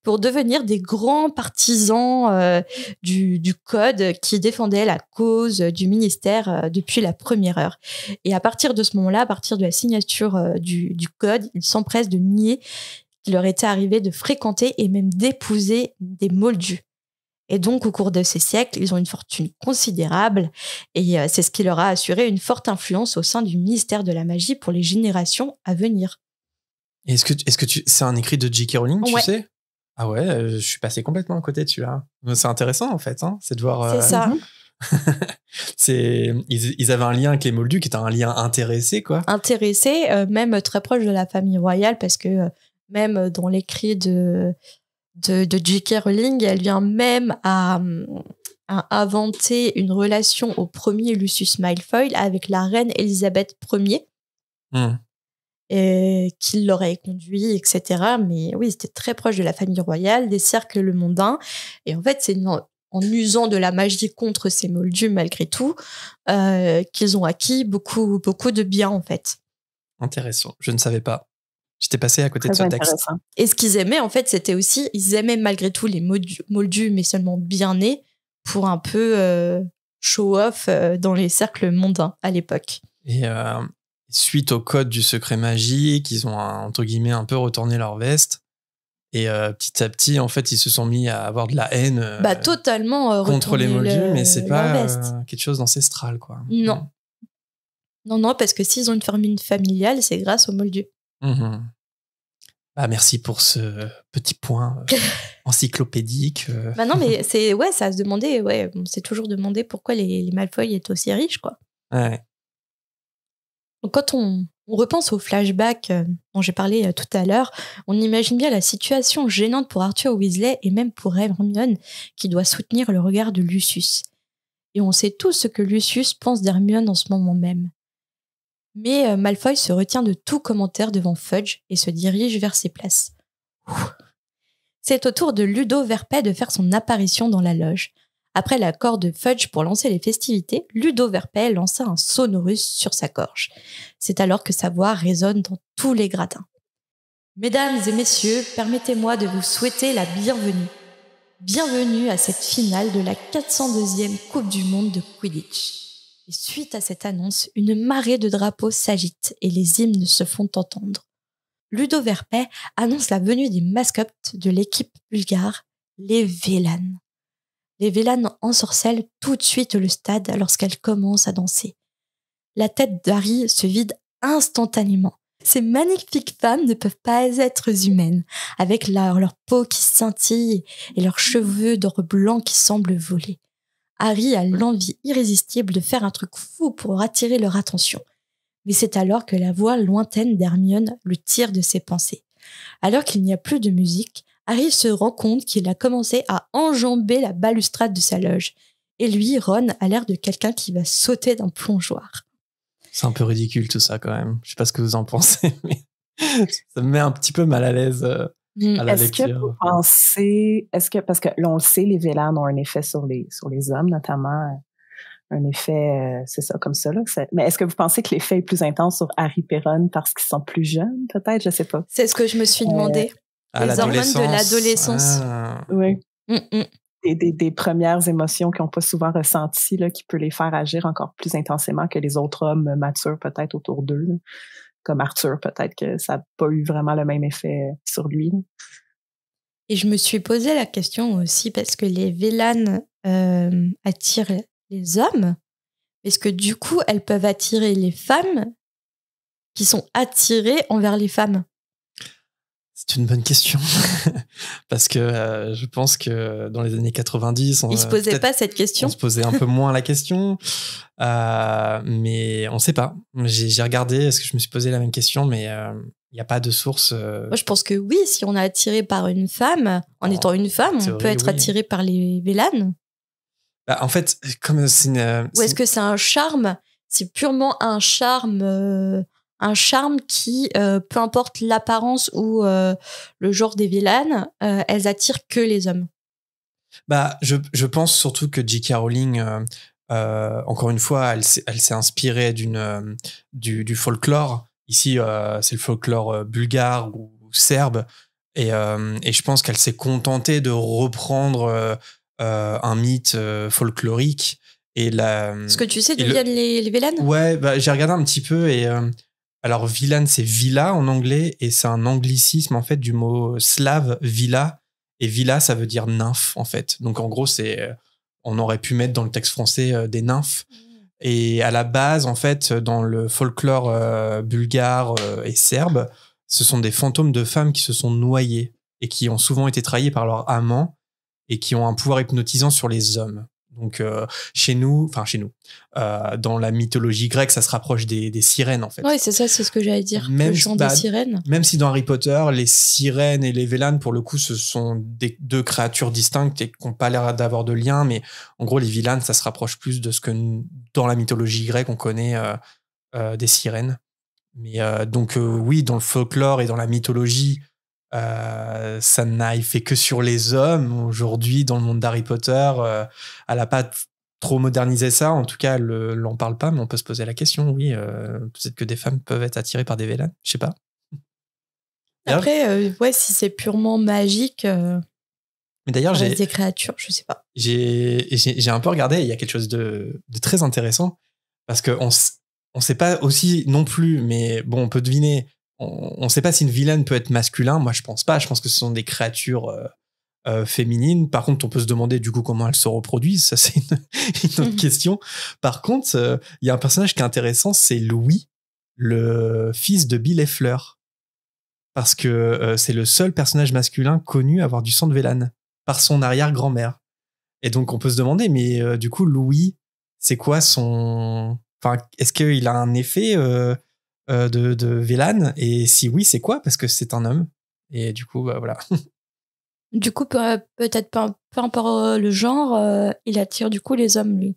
pour devenir des grands partisans du Code qui défendaient la cause du ministère depuis la première heure. Et à partir de ce moment-là, à partir de la signature du Code, ils s'empressent de nier qu'il leur était arrivé de fréquenter et même d'épouser des moldus. Et donc, au cours de ces siècles, ils ont une fortune considérable et c'est ce qui leur a assuré une forte influence au sein du ministère de la magie pour les générations à venir. Est-ce que c'est un écrit de J.K. Rowling, tu sais? Ah ouais, je suis passé complètement à côté de celui-là. C'est intéressant en fait, hein, c'est de voir. C'est ça. Ils avaient un lien avec les Moldus qui était un lien intéressé, quoi. Intéressé, même très proche de la famille royale, parce que même dans l'écrit de J.K. Rowling, elle vient même à inventer une relation au premier Lucius Malfoy avec la reine Elisabeth Ier, et qui l'aurait conduit, etc. Mais oui, c'était très proche de la famille royale, des cercles mondains. Et en fait, c'est en usant de la magie contre ces Moldus, malgré tout, qu'ils ont acquis beaucoup, beaucoup de biens, en fait. Intéressant. Je ne savais pas. J'étais passé à côté de ce texte. Et ce qu'ils aimaient, en fait, c'était aussi... Ils aimaient malgré tout les Moldus, mais seulement bien nés, pour un peu show-off dans les cercles mondains à l'époque. Et suite au code du secret magique, ils ont, entre guillemets, un peu retourné leur veste. Et petit à petit, en fait, ils se sont mis à avoir de la haine totalement contre les Moldus, mais c'est pas quelque chose d'ancestral, quoi. Non. Non, parce que s'ils ont une famille familiale, c'est grâce aux Moldus. Bah, merci pour ce petit point encyclopédique. Bah non, mais ça se demandait, on s'est toujours demandé pourquoi les Malfoy étaient aussi riches, quoi. Ouais. Donc quand on repense au flashback dont j'ai parlé tout à l'heure, on imagine bien la situation gênante pour Arthur Weasley et même pour Hermione qui doit soutenir le regard de Lucius. Et on sait tous ce que Lucius pense d'Hermione en ce moment même. Mais Malfoy se retient de tout commentaire devant Fudge et se dirige vers ses places. C'est au tour de Ludo Verpet de faire son apparition dans la loge. Après l'accord de Fudge pour lancer les festivités, Ludo Verpet lança un sonorus sur sa gorge. C'est alors que sa voix résonne dans tous les gradins. « Mesdames et messieurs, permettez-moi de vous souhaiter la bienvenue. Bienvenue à cette finale de la 402e Coupe du Monde de Quidditch. » Et suite à cette annonce, une marée de drapeaux s'agite et les hymnes se font entendre. Ludo Verpet annonce la venue des mascottes de l'équipe bulgare, les Vélanes. Les Vélanes ensorcellent tout de suite le stade lorsqu'elles commencent à danser. La tête d'Harry se vide instantanément. Ces magnifiques femmes ne peuvent pas être humaines, avec leur peau qui scintille et leurs cheveux d'or blanc qui semblent voler. Harry a l'envie irrésistible de faire un truc fou pour attirer leur attention. Mais c'est alors que la voix lointaine d'Hermione le tire de ses pensées. Alors qu'il n'y a plus de musique, Harry se rend compte qu'il a commencé à enjamber la balustrade de sa loge. Et lui, Ron, a l'air de quelqu'un qui va sauter d'un plongeoir. C'est un peu ridicule tout ça quand même. Je sais pas ce que vous en pensez, mais ça me met un petit peu mal à l'aise à la lecture. Est-ce que vous pensez... parce que là, on le sait, les Vélanes ont un effet sur les hommes, notamment un effet, c'est ça, comme ça. Là. Mais est-ce que vous pensez que l'effet est plus intense sur Harry et Ron parce qu'ils sont plus jeunes, peut-être? Je sais pas. C'est ce que je me suis demandé. Les hormones de l'adolescence. Oui. Des premières émotions qu'ils n'ont pas souvent ressenties, là, qui peut les faire agir encore plus intensément que les autres hommes matures, peut-être, autour d'eux. Là. Comme Arthur, peut-être que ça n'a pas eu vraiment le même effet sur lui. Là. Et je me suis posé la question aussi, parce que les Vélanes attirent les hommes. Est-ce que du coup, elles peuvent attirer les femmes qui sont attirées envers les femmes? C'est une bonne question. Parce que je pense que dans les années 90... Ils se posaient pas cette question. On se posait un peu moins la question. Mais on ne sait pas. J'ai regardé, est-ce que je me suis posé la même question, mais il n'y a pas de source. Moi, je pense que oui, si on est attiré par une femme, en étant une femme, on peut être attiré par les Vélanes. Bah, en fait, comme c'est une... Ou est-ce que c'est un charme? C'est purement un charme qui, peu importe l'apparence ou le genre des Vélanes, elles attirent que les hommes. Bah, je pense surtout que J.K. Rowling, encore une fois, elle s'est inspirée du folklore. Ici, c'est le folklore bulgare ou serbe. Et je pense qu'elle s'est contentée de reprendre un mythe folklorique. Est-ce que tu sais d'où viennent les Vélanes? Ouais, bah, j'ai regardé un petit peu et... alors, Vilan, c'est villa en anglais et c'est un anglicisme en fait du mot slave villa. Et villa, ça veut dire nymphe en fait. Donc en gros, on aurait pu mettre dans le texte français des nymphes. Et à la base, en fait, dans le folklore bulgare et serbe, ce sont des fantômes de femmes qui se sont noyées et qui ont souvent été trahis par leur amant et qui ont un pouvoir hypnotisant sur les hommes. Donc chez nous, dans la mythologie grecque, ça se rapproche des sirènes en fait. Oui, c'est ça, c'est ce que j'allais dire. Le chant des sirènes. Même si dans Harry Potter, les sirènes et les Vélanes, pour le coup, ce sont deux créatures distinctes et qui n'ont pas l'air d'avoir de lien, mais en gros, les Vélanes, ça se rapproche plus de ce que dans la mythologie grecque, on connaît des sirènes. Mais oui, dans le folklore et dans la mythologie, ça n'a fait que sur les hommes. Aujourd'hui, dans le monde d'Harry Potter, elle n'a pas trop modernisé ça. En tout cas, elle n'en parle pas, mais on peut se poser la question. Oui, peut-être que des femmes peuvent être attirées par des Vélanes. Je sais pas. Après, si c'est purement magique, mais d'ailleurs, j'ai des créatures, je sais pas. J'ai un peu regardé. Il y a quelque chose de très intéressant parce qu'on ne sait pas aussi non plus, mais bon, on peut deviner. On ne sait pas si une vilaine peut être masculin. Moi, je pense pas. Je pense que ce sont des créatures féminines. Par contre, on peut se demander du coup comment elles se reproduisent. Ça, c'est une autre question. Par contre, il y a un personnage qui est intéressant, c'est Louis, le fils de Bill et Fleur. Parce que c'est le seul personnage masculin connu à avoir du sang de Vélane par son arrière-grand-mère. Et donc, on peut se demander, mais du coup, Louis, c'est quoi son... Enfin, est-ce qu'il a un effet de Vélane, et si oui, c'est quoi? Parce que c'est un homme. Et du coup, voilà. Du coup, peut-être peu importe le genre, il attire du coup les hommes, lui.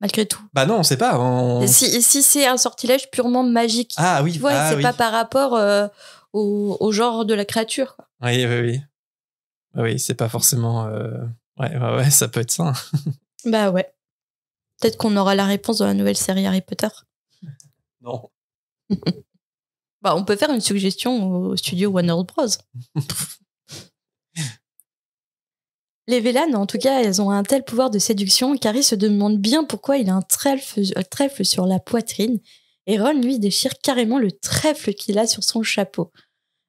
Malgré tout. Bah non, on sait pas. Si c'est un sortilège purement magique. Ah oui. Tu vois, c'est oui. pas par rapport au genre de la créature, quoi. Oui. Oui, c'est pas forcément... Ouais, ça peut être ça. Bah ouais. Peut-être qu'on aura la réponse dans la nouvelle série Harry Potter. Non. Bah, on peut faire une suggestion au studio Warner Bros. Les Vélanes, en tout cas, elles ont un tel pouvoir de séduction qu'Harry se demande bien pourquoi il a un trèfle sur la poitrine, et Ron, lui, déchire carrément le trèfle qu'il a sur son chapeau.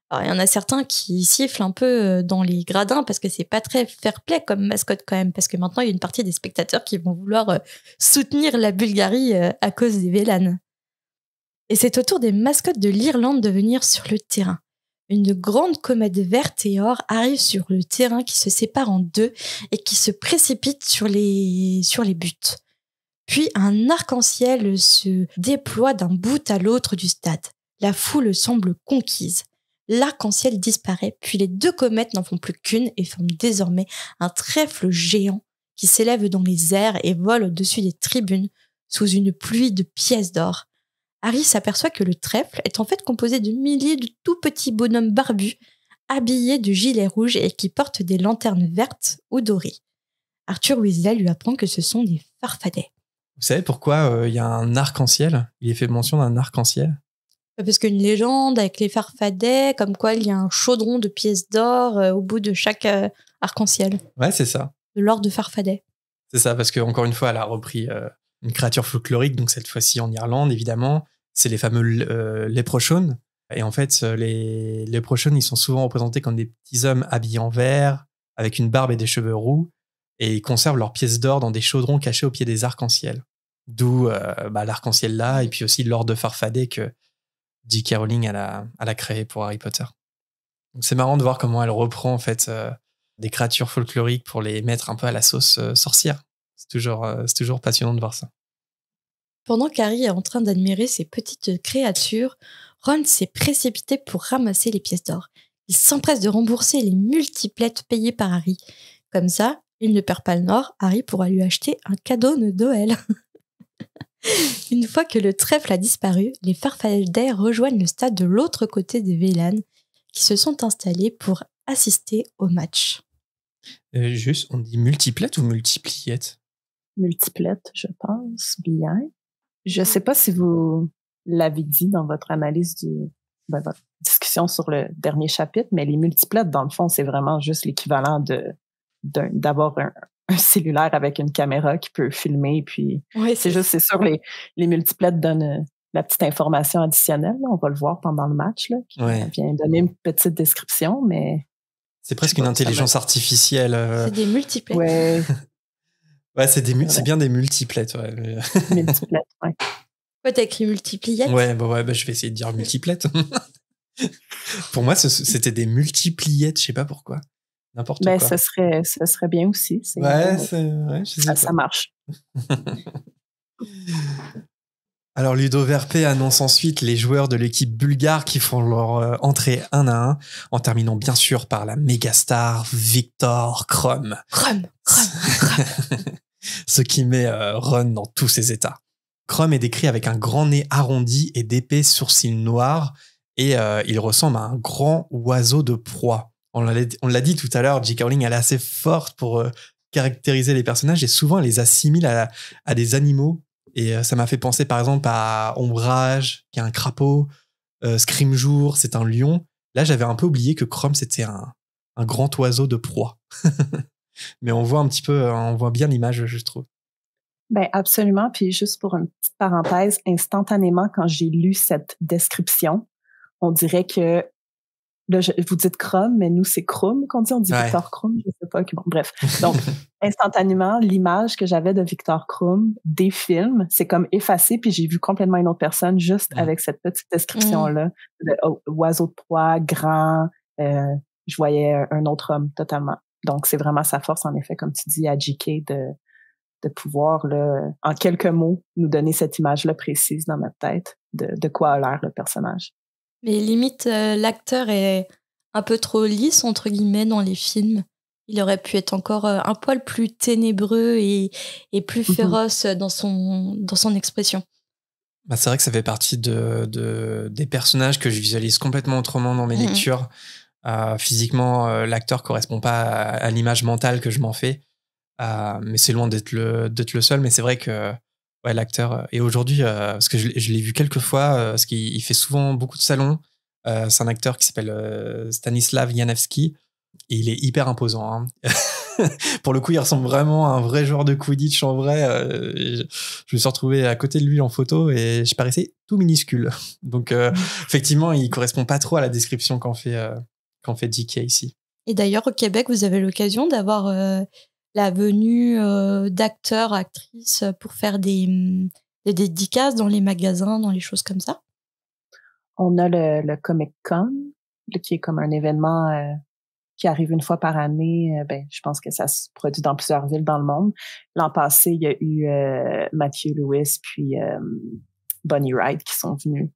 Alors, il y en a certains qui sifflent un peu dans les gradins parce que c'est pas très fair-play comme mascotte quand même, parce que maintenant, il y a une partie des spectateurs qui vont vouloir soutenir la Bulgarie à cause des Vélanes. Et c'est au tour des mascottes de l'Irlande de venir sur le terrain. Une grande comète verte et or arrive sur le terrain qui se sépare en deux et qui se précipite sur les buts. Puis un arc-en-ciel se déploie d'un bout à l'autre du stade. La foule semble conquise. L'arc-en-ciel disparaît, puis les deux comètes n'en font plus qu'une et forment désormais un trèfle géant qui s'élève dans les airs et vole au-dessus des tribunes sous une pluie de pièces d'or. Harry s'aperçoit que le trèfle est en fait composé de milliers de tout petits bonhommes barbus, habillés de gilets rouges et qui portent des lanternes vertes ou dorées. Arthur Weasley lui apprend que ce sont des farfadets. Vous savez pourquoi il y a un arc-en-ciel? Il est fait mention d'un arc-en-ciel? Parce qu'une légende avec les farfadets, comme quoi il y a un chaudron de pièces d'or au bout de chaque arc-en-ciel. Ouais, c'est ça. De l'or de farfadet. C'est ça, parce qu'encore une fois, elle a repris une créature folklorique, donc cette fois-ci en Irlande, évidemment. C'est les fameux léprochaunes. Et en fait, les léprochaunes, ils sont souvent représentés comme des petits hommes habillés en vert, avec une barbe et des cheveux roux, et ils conservent leurs pièces d'or dans des chaudrons cachés au pied des arcs-en-ciel. D'où l'arc-en-ciel là, et puis aussi l'or de farfadet que J.K. Rowling elle a créé pour Harry Potter. Donc c'est marrant de voir comment elle reprend en fait des créatures folkloriques pour les mettre un peu à la sauce sorcière. C'est toujours passionnant de voir ça. Pendant qu'Harry est en train d'admirer ces petites créatures, Ron s'est précipité pour ramasser les pièces d'or. Il s'empresse de rembourser les multiplettes payées par Harry. Comme ça, il ne perd pas le nord, Harry pourra lui acheter un cadeau de Noël. Une fois que le trèfle a disparu, les farfadets rejoignent le stade de l'autre côté des Vélanes, qui se sont installés pour assister au match. Juste, on dit multiplette ou multipliette? Multiplette, je pense bien. Je ne sais pas si vous l'avez dit dans votre analyse votre discussion sur le dernier chapitre, mais les multiplettes, dans le fond, c'est vraiment juste l'équivalent d'avoir un cellulaire avec une caméra qui peut filmer. Puis ouais, c'est sûr, les multiplettes donnent la petite information additionnelle. Là, on va le voir pendant le match, là, qui vient donner une petite description, mais... C'est presque une intelligence artificielle. C'est des multiplettes. Ouais. Ouais, c'est bien des multiplettes. Ouais. Multiplettes, ouais. Ouais, t'as écrit multipliette. Ouais, je vais essayer de dire multiplette. Pour moi, c'était des multipliettes, je sais pas pourquoi. N'importe quoi. Ce serait bien aussi. Ça marche. Alors Ludo Verpé annonce ensuite les joueurs de l'équipe bulgare qui font leur entrée 1 à 1, en terminant bien sûr par la méga star Viktor Krum. Krum. Ce qui met Ron dans tous ses états. Krum est décrit avec un grand nez arrondi et d'épais sourcils noirs, et il ressemble à un grand oiseau de proie. On l'a dit tout à l'heure, J.K. Rowling, elle est assez forte pour caractériser les personnages, et souvent elle les assimile à des animaux. Et ça m'a fait penser par exemple à Ombrage, qui est un crapaud, Scrimgeour, c'est un lion. Là, j'avais un peu oublié que Krum, c'était un grand oiseau de proie. Mais on voit on voit bien l'image, je trouve. Absolument. Puis juste pour une petite parenthèse, instantanément, quand j'ai lu cette description, on dirait que là, vous dites Krum, mais nous, c'est Krum qu'on dit. On dit Viktor Krum, je sais pas. Bon, bref. Donc, instantanément, l'image que j'avais de Viktor Krum des films, c'est comme effacé, puis j'ai vu complètement une autre personne juste avec cette petite description-là. De oiseau de proie, grand. Je voyais un autre homme totalement. Donc, c'est vraiment sa force, en effet, comme tu dis, à J.K. de pouvoir, là, en quelques mots, nous donner cette image-là précise dans notre tête de quoi a l'air le personnage. Mais limite, l'acteur est un peu trop lisse, entre guillemets, dans les films. Il aurait pu être encore un poil plus ténébreux et plus féroce dans son expression. C'est vrai que ça fait partie des personnages que je visualise complètement autrement dans mes lectures. Physiquement, l'acteur correspond pas à l'image mentale que je m'en fais. Mais c'est loin d'être le seul. Mais c'est vrai que l'acteur, et aujourd'hui, parce que je l'ai vu quelques fois, parce qu'il fait souvent beaucoup de salons. C'est un acteur qui s'appelle Stanislav Janevski, et il est hyper imposant. Hein. Pour le coup, il ressemble vraiment à un vrai joueur de Quidditch en vrai. Je me suis retrouvé à côté de lui en photo et je paraissais tout minuscule. Donc, effectivement, il correspond pas trop à la description qu'en fait J.K. ici. Et d'ailleurs, au Québec, vous avez l'occasion d'avoir la venue d'acteurs, actrices pour faire des dédicaces dans les magasins, dans les choses comme ça? On a le Comic Con, qui est comme un événement qui arrive une fois par année. Je pense que ça se produit dans plusieurs villes dans le monde. L'an passé, il y a eu Matthew Lewis puis Bonnie Wright qui sont venus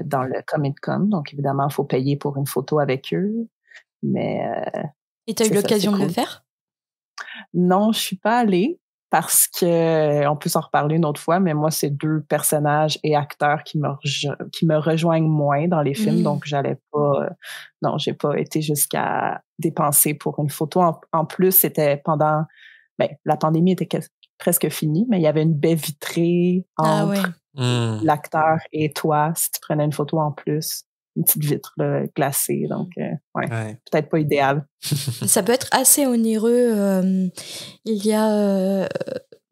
dans le Comic Con. Donc, évidemment, il faut payer pour une photo avec eux. Mais, et tu as eu l'occasion de le faire? Non, je suis pas allée parce que on peut s'en reparler une autre fois, mais moi, c'est 2 personnages et acteurs qui me rejoignent moins dans les films, donc j'allais pas. Non, j'ai pas été jusqu'à dépenser pour une photo. En plus, c'était pendant. La pandémie était presque finie, mais il y avait une baie vitrée entre l'acteur et toi si tu prenais une photo en plus. Une petite vitre là, glacée, donc peut-être pas idéal. Ça peut être assez onéreux. Il y a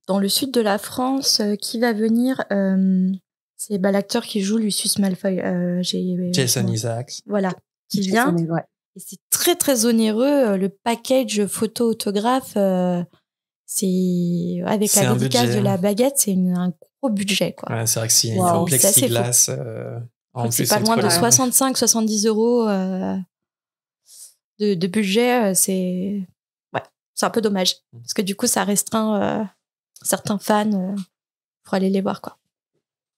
dans le sud de la France qui va venir, c'est l'acteur qui joue Lucius Malfoy. Jason Isaacs. Voilà, qui vient. Et c'est très très onéreux. Le package photo-autographe, c'est avec la dédicace de la baguette, c'est un gros budget, quoi. Ouais, c'est vrai que s'il y a un plexiglas. C'est pas loin de 65-70 euros de budget. C'est un peu dommage. Parce que du coup, ça restreint certains fans pour aller les voir, quoi.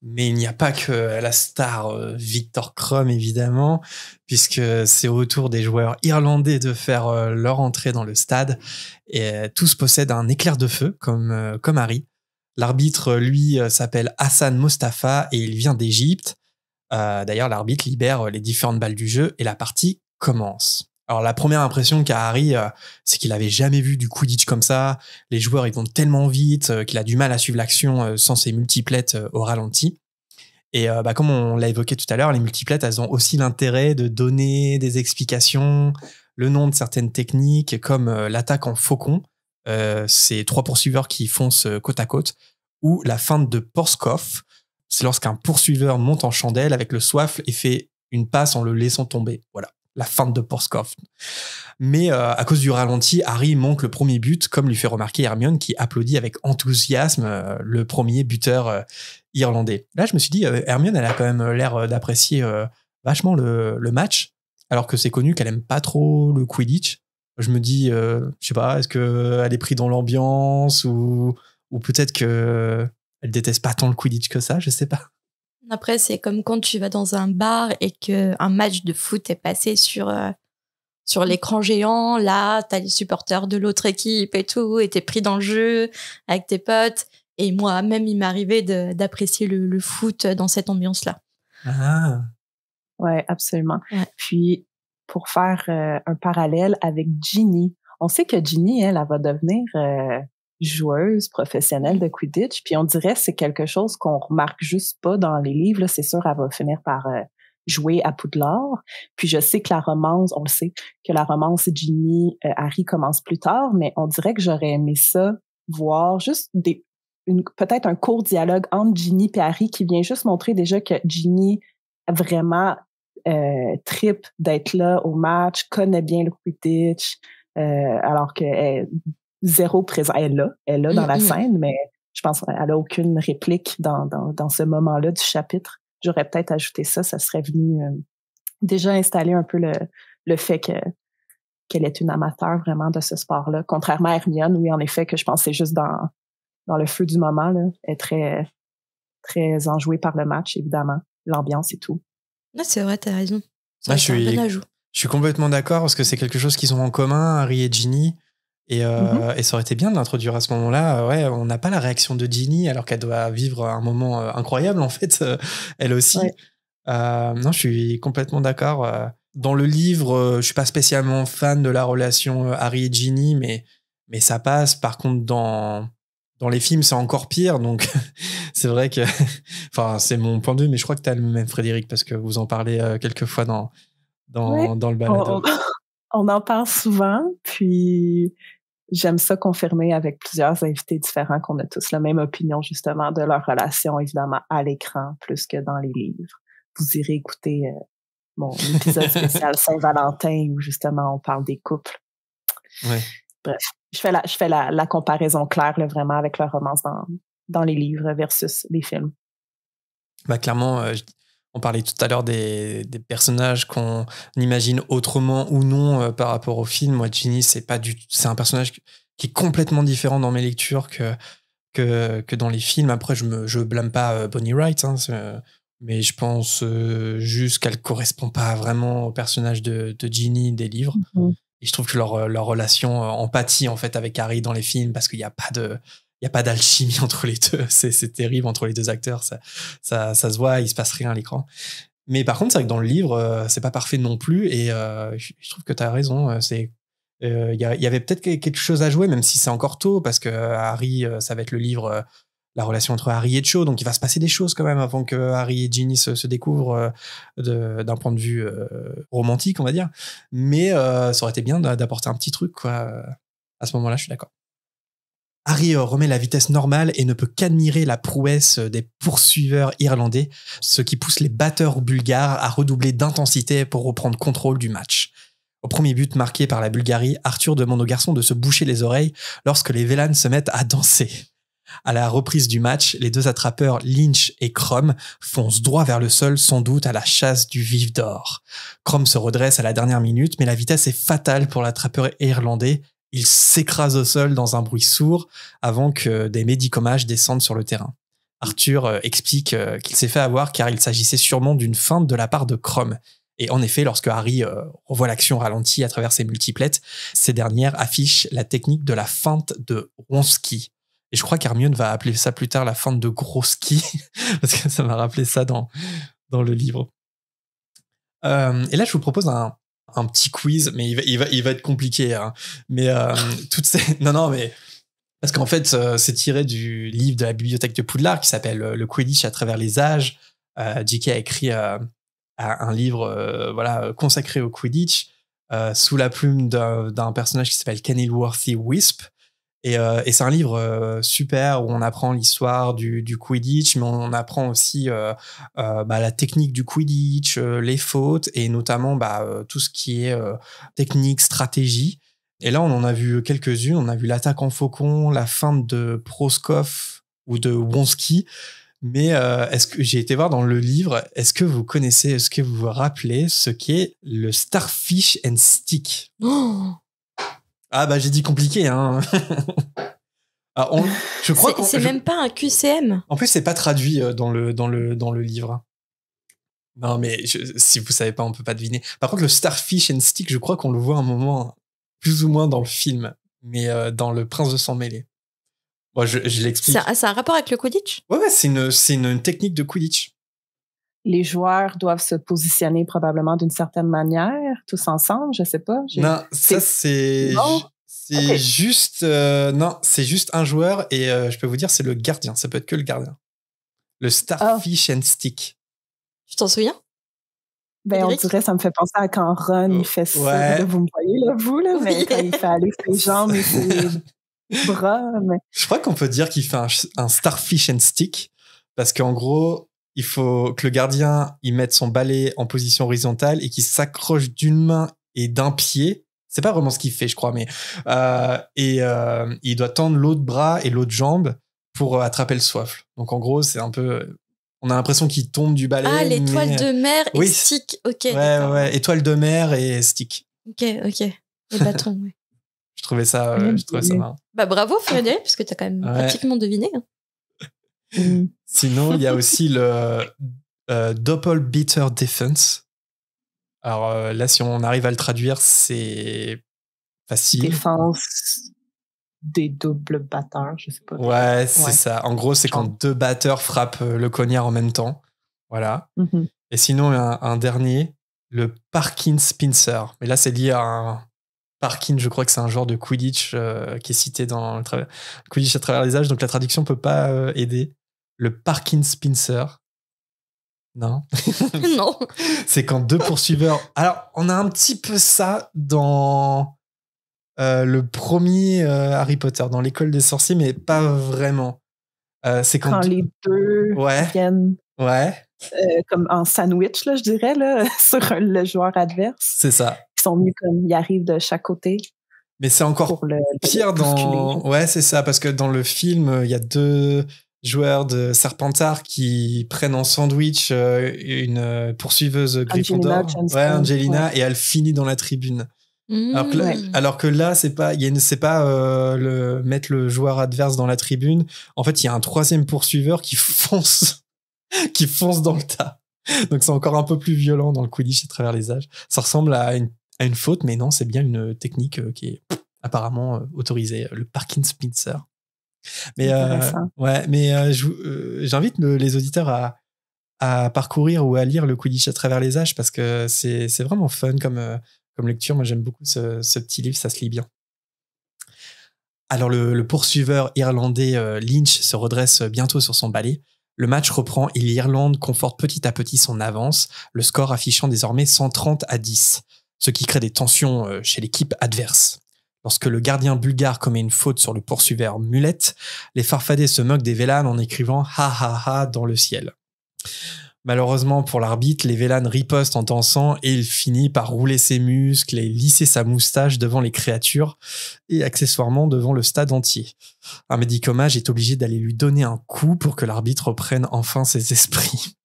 Mais il n'y a pas que la star Viktor Krum, évidemment, puisque c'est au tour des joueurs irlandais de faire leur entrée dans le stade. Et tous possèdent un éclair de feu, comme Harry. L'arbitre, lui, s'appelle Hassan Mostafa et il vient d'Égypte. D'ailleurs, l'arbitre libère les différentes balles du jeu et la partie commence. Alors, la première impression qu'a Harry, c'est qu'il n'avait jamais vu du Quidditch comme ça. Les joueurs, ils vont tellement vite qu'il a du mal à suivre l'action sans ces multiplettes au ralenti. Et comme on l'a évoqué tout à l'heure, les multiplettes, elles ont aussi l'intérêt de donner des explications, le nom de certaines techniques, comme l'attaque en faucon, c'est 3 poursuiveurs qui foncent côte à côte, ou la feinte de Porskov, c'est lorsqu'un poursuiveur monte en chandelle avec le soifle et fait une passe en le laissant tomber. Voilà, la feinte de Porskov. Mais à cause du ralenti, Harry manque le premier but, comme lui fait remarquer Hermione, qui applaudit avec enthousiasme le premier buteur irlandais. Là, je me suis dit, Hermione, elle a quand même l'air d'apprécier vachement le match, alors que c'est connu qu'elle aime pas trop le Quidditch. Je me dis, je sais pas, est-ce qu'elle est prise dans l'ambiance ou peut-être qu'elle déteste pas tant le Quidditch que ça, je sais pas. Après, c'est comme quand tu vas dans un bar et qu'un match de foot est passé sur l'écran géant. Là, t'as les supporters de l'autre équipe et tout, et t'es pris dans le jeu avec tes potes. Et moi, même, il m'est arrivé d'apprécier le foot dans cette ambiance-là. Ah. Ouais, absolument. Ouais. Puis, pour faire un parallèle avec Ginny, on sait que Ginny, elle va devenir joueuse professionnelle de Quidditch, puis on dirait que c'est quelque chose qu'on remarque juste pas dans les livres. Là, c'est sûr, elle va finir par jouer à Poudlard. Puis je sais que la romance, on le sait, que la romance Ginny, Harry commence plus tard, mais on dirait que j'aurais aimé ça, voir juste peut-être un court dialogue entre Ginny et Harry qui vient juste montrer déjà que Ginny vraiment tripe d'être là au match, connaît bien le Quidditch, alors que zéro présent. Elle est là dans la scène, mais je pense qu'elle a aucune réplique dans ce moment-là du chapitre. J'aurais peut-être ajouté ça serait venu déjà installer un peu le fait qu'elle est une amateur vraiment de ce sport-là. Contrairement à Hermione, oui, en effet, que je pense que c'est juste dans le feu du moment, là. Elle est très, très enjouée par le match, évidemment. L'ambiance et tout. Ah, c'est vrai, t'as raison. Je suis complètement d'accord parce que c'est quelque chose qu'ils ont en commun, Harry et Ginny. Et ça aurait été bien de l'introduire à ce moment-là. Ouais, on n'a pas la réaction de Ginny alors qu'elle doit vivre un moment incroyable, en fait, elle aussi. Ouais. Non, je suis complètement d'accord. Dans le livre, je suis pas spécialement fan de la relation Harry et Ginny, mais ça passe. Par contre, dans les films, c'est encore pire. Donc, c'est vrai que... Enfin, c'est mon point de vue, mais je crois que tu as le même, Frédéric, parce que vous en parlez quelques fois dans le balado. On en parle souvent, puis j'aime ça confirmer avec plusieurs invités différents qu'on a tous la même opinion, justement, de leur relation, évidemment, à l'écran, plus que dans les livres. Vous irez écouter mon épisode spécial Saint-Valentin, où, justement, on parle des couples. Ouais. Bref, je fais la comparaison claire, là, vraiment, avec leur romance dans les livres versus les films. Bah, clairement, on parlait tout à l'heure des personnages qu'on imagine autrement ou non par rapport au film. Moi, Ginny, c'est un personnage qui est complètement différent dans mes lectures que dans les films. Après, je blâme pas Bonnie Wright, hein, mais je pense juste qu'elle correspond pas vraiment au personnage de Ginny des livres. Mm-hmm. Et je trouve que leur relation empathie en fait avec Harry dans les films, parce qu'il y a pas d'alchimie entre les deux. C'est terrible entre les deux acteurs. Ça se voit, il se passe rien à l'écran. Mais par contre, c'est vrai que dans le livre, c'est pas parfait non plus. Et je trouve que tu as raison. Il y avait peut-être quelque chose à jouer, même si c'est encore tôt, parce que Harry, ça va être le livre, la relation entre Harry et Cho. Donc il va se passer des choses quand même avant que Harry et Ginny se découvrent d'un point de vue romantique, on va dire. Mais ça aurait été bien d'apporter un petit truc, quoi. À ce moment-là, je suis d'accord. Harry remet la vitesse normale et ne peut qu'admirer la prouesse des poursuiveurs irlandais, ce qui pousse les batteurs bulgares à redoubler d'intensité pour reprendre contrôle du match. Au premier but marqué par la Bulgarie, Arthur demande aux garçons de se boucher les oreilles lorsque les Vélans se mettent à danser. À la reprise du match, les deux attrapeurs Lynch et Krum foncent droit vers le sol, sans doute à la chasse du vif d'or. Krum se redresse à la dernière minute, mais la vitesse est fatale pour l'attrapeur irlandais. Il s'écrase au sol dans un bruit sourd avant que des médicommages descendent sur le terrain. Arthur explique qu'il s'est fait avoir car il s'agissait sûrement d'une feinte de la part de Krum. Et en effet, lorsque Harry revoit l'action ralentie à travers ses multiplettes, ces dernières affichent la technique de la feinte de Wronski. Et je crois qu'Hermione va appeler ça plus tard la feinte de Groski, parce que ça m'a rappelé ça dans le livre. Et là, je vous propose un petit quiz, mais il va être compliqué, hein. Mais toutes ces... Non, mais... Parce qu'en fait, c'est tiré du livre de la bibliothèque de Poudlard qui s'appelle Le Quidditch à travers les âges. J.K. a écrit un livre consacré au Quidditch sous la plume d'un personnage qui s'appelle Kenilworthy Wisp. Et c'est un livre super où on apprend l'histoire du Quidditch, mais on apprend aussi la technique du Quidditch, les fautes, et notamment tout ce qui est technique, stratégie. Et là, on en a vu quelques-unes. On a vu l'attaque en faucon, la feinte de Proskov ou de Wronski. Mais est-ce que j'ai été voir dans le livre, est-ce que vous vous rappelez ce qu'est le Starfish and Stick? Oh, Ah bah j'ai dit compliqué, hein. Ah, je crois c'est même pas un QCM. En plus, c'est pas traduit dans le livre. Non, mais si vous savez pas, on peut pas deviner. Par contre, le Starfish and Stick, je crois qu'on le voit un moment, plus ou moins dans le film, mais dans Le Prince de Sang Mêlé. Bon, je l'explique. C'est un rapport avec le Quidditch? Ouais, c'est une technique de Quidditch. Les joueurs doivent se positionner probablement d'une certaine manière, tous ensemble, je sais pas. Non, ça c'est... Non? C'est Okay. juste... non, c'est juste un joueur et je peux vous dire, c'est le gardien. Ça peut être que le gardien. Le Starfish and Stick. Tu t'en souviens? Ben, on Frédéric? dirait, ça me fait penser à quand Ron, il fait ça. Ouais. Là, vous me voyez, là, vous, là, mais Oui. quand il fait aller ses jambes et ses bras. Mais... Je crois qu'on peut dire qu'il fait un Starfish and Stick parce qu'en gros, il faut que le gardien il mette son balai en position horizontale et qu'il s'accroche d'une main et d'un pied. C'est pas vraiment ce qu'il fait, je crois, mais il doit tendre l'autre bras et l'autre jambe pour attraper le soifle. Donc en gros, c'est un peu... On a l'impression qu'il tombe du balai. Ah, l'étoile de mer et Oui. stick. Ok. Ouais, étoile de mer et stick. Ok. Les bâtons, ouais. Je trouvais ça marrant. Bah bravo Frédéric, parce que t'as quand même Ouais. pratiquement deviné. Hein. Sinon, il y a aussi le Double Beater Defense. Alors là, si on arrive à le traduire, c'est facile. Défense des doubles batteurs, je sais pas. Ouais, c'est ça. En gros, c'est quand deux batteurs frappent le cognard en même temps. Voilà. Mm-hmm. Et sinon, un dernier, le Parkin Spincer. Mais là, c'est lié à un Parkin, je crois que c'est un genre de Quidditch qui est cité dans le Quidditch à travers les âges, donc la traduction peut pas aider. Le Parkin Spincer. Non. Non. C'est quand deux poursuiveurs... Alors, on a un petit peu ça dans le premier Harry Potter, dans l'école des sorciers, mais pas vraiment. C'est quand les deux viennent comme en sandwich, là, je dirais, là, sur le joueur adverse. C'est ça. Ils sont mis comme ils arrivent de chaque côté. Mais c'est encore pire dans... Ouais, c'est ça, parce que dans le film, il y a deux joueurs de Serpentard qui prennent en sandwich une poursuiveuse Gryffondor. Angelina, et elle finit dans la tribune. Alors que là, c'est pas mettre le joueur adverse dans la tribune. En fait, il y a un troisième poursuiveur qui fonce dans le tas. Donc c'est encore un peu plus violent dans le Quidditch à travers les âges. Ça ressemble à une faute, mais non, c'est bien une technique qui est apparemment autorisée, le Parkin Spincer. Mais j'invite les auditeurs à parcourir ou à lire le Quidditch à travers les âges parce que c'est vraiment fun comme lecture. Moi, j'aime beaucoup ce petit livre, ça se lit bien. Alors, le poursuiveur irlandais Lynch se redresse bientôt sur son balai. Le match reprend et l'Irlande conforte petit à petit son avance, le score affichant désormais 130-10, ce qui crée des tensions chez l'équipe adverse. Lorsque le gardien bulgare commet une faute sur le poursuiveur Mulette, les farfadets se moquent des Vélanes en écrivant « ha ha ha » dans le ciel. Malheureusement pour l'arbitre, les Vélanes ripostent en dansant et il finit par rouler ses muscles et lisser sa moustache devant les créatures et accessoirement devant le stade entier. Un médicomage est obligé d'aller lui donner un coup pour que l'arbitre reprenne enfin ses esprits.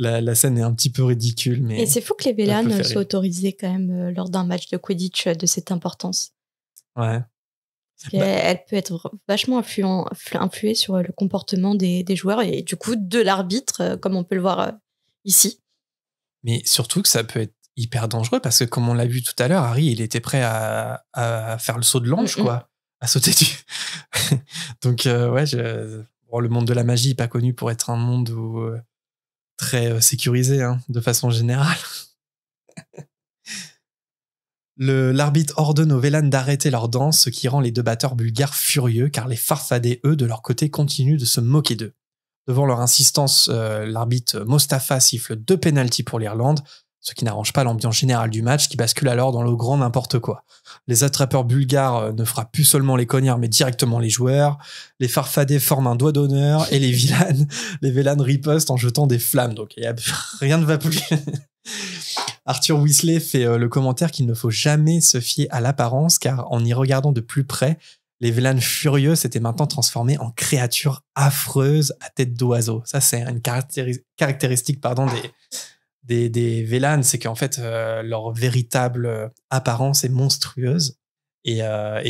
La scène est un petit peu ridicule. Mais et c'est fou que les Vélanes soient autorisés quand même lors d'un match de Quidditch de cette importance. Ouais. Parce qu'elle peut être vachement influée sur le comportement des joueurs et du coup de l'arbitre, comme on peut le voir ici. Mais surtout que ça peut être hyper dangereux parce que comme on l'a vu tout à l'heure, Harry, il était prêt à faire le saut de l'ange, quoi. À sauter dessus. Donc, le monde de la magie n'est pas connu pour être un monde très sécurisé, hein, de façon générale. L'arbitre ordonne aux Vélanes d'arrêter leur danse, ce qui rend les deux batteurs bulgares furieux, car les farfadets, eux, de leur côté, continuent de se moquer d'eux. Devant leur insistance, l'arbitre Mostafa siffle 2 pénaltys pour l'Irlande, ce qui n'arrange pas l'ambiance générale du match, qui bascule alors dans le grand n'importe quoi. Les attrapeurs bulgares ne frappent plus seulement les cognards, mais directement les joueurs. Les farfadets forment un doigt d'honneur, et les Vélanes ripostent en jetant des flammes. Donc rien ne va plus. Arthur Weasley fait le commentaire qu'il ne faut jamais se fier à l'apparence, car en y regardant de plus près, les Velanes furieux s'étaient maintenant transformés en créatures affreuses à tête d'oiseau. Ça, c'est une caractéristique des Velanes, c'est qu'en fait, leur véritable apparence est monstrueuse. Et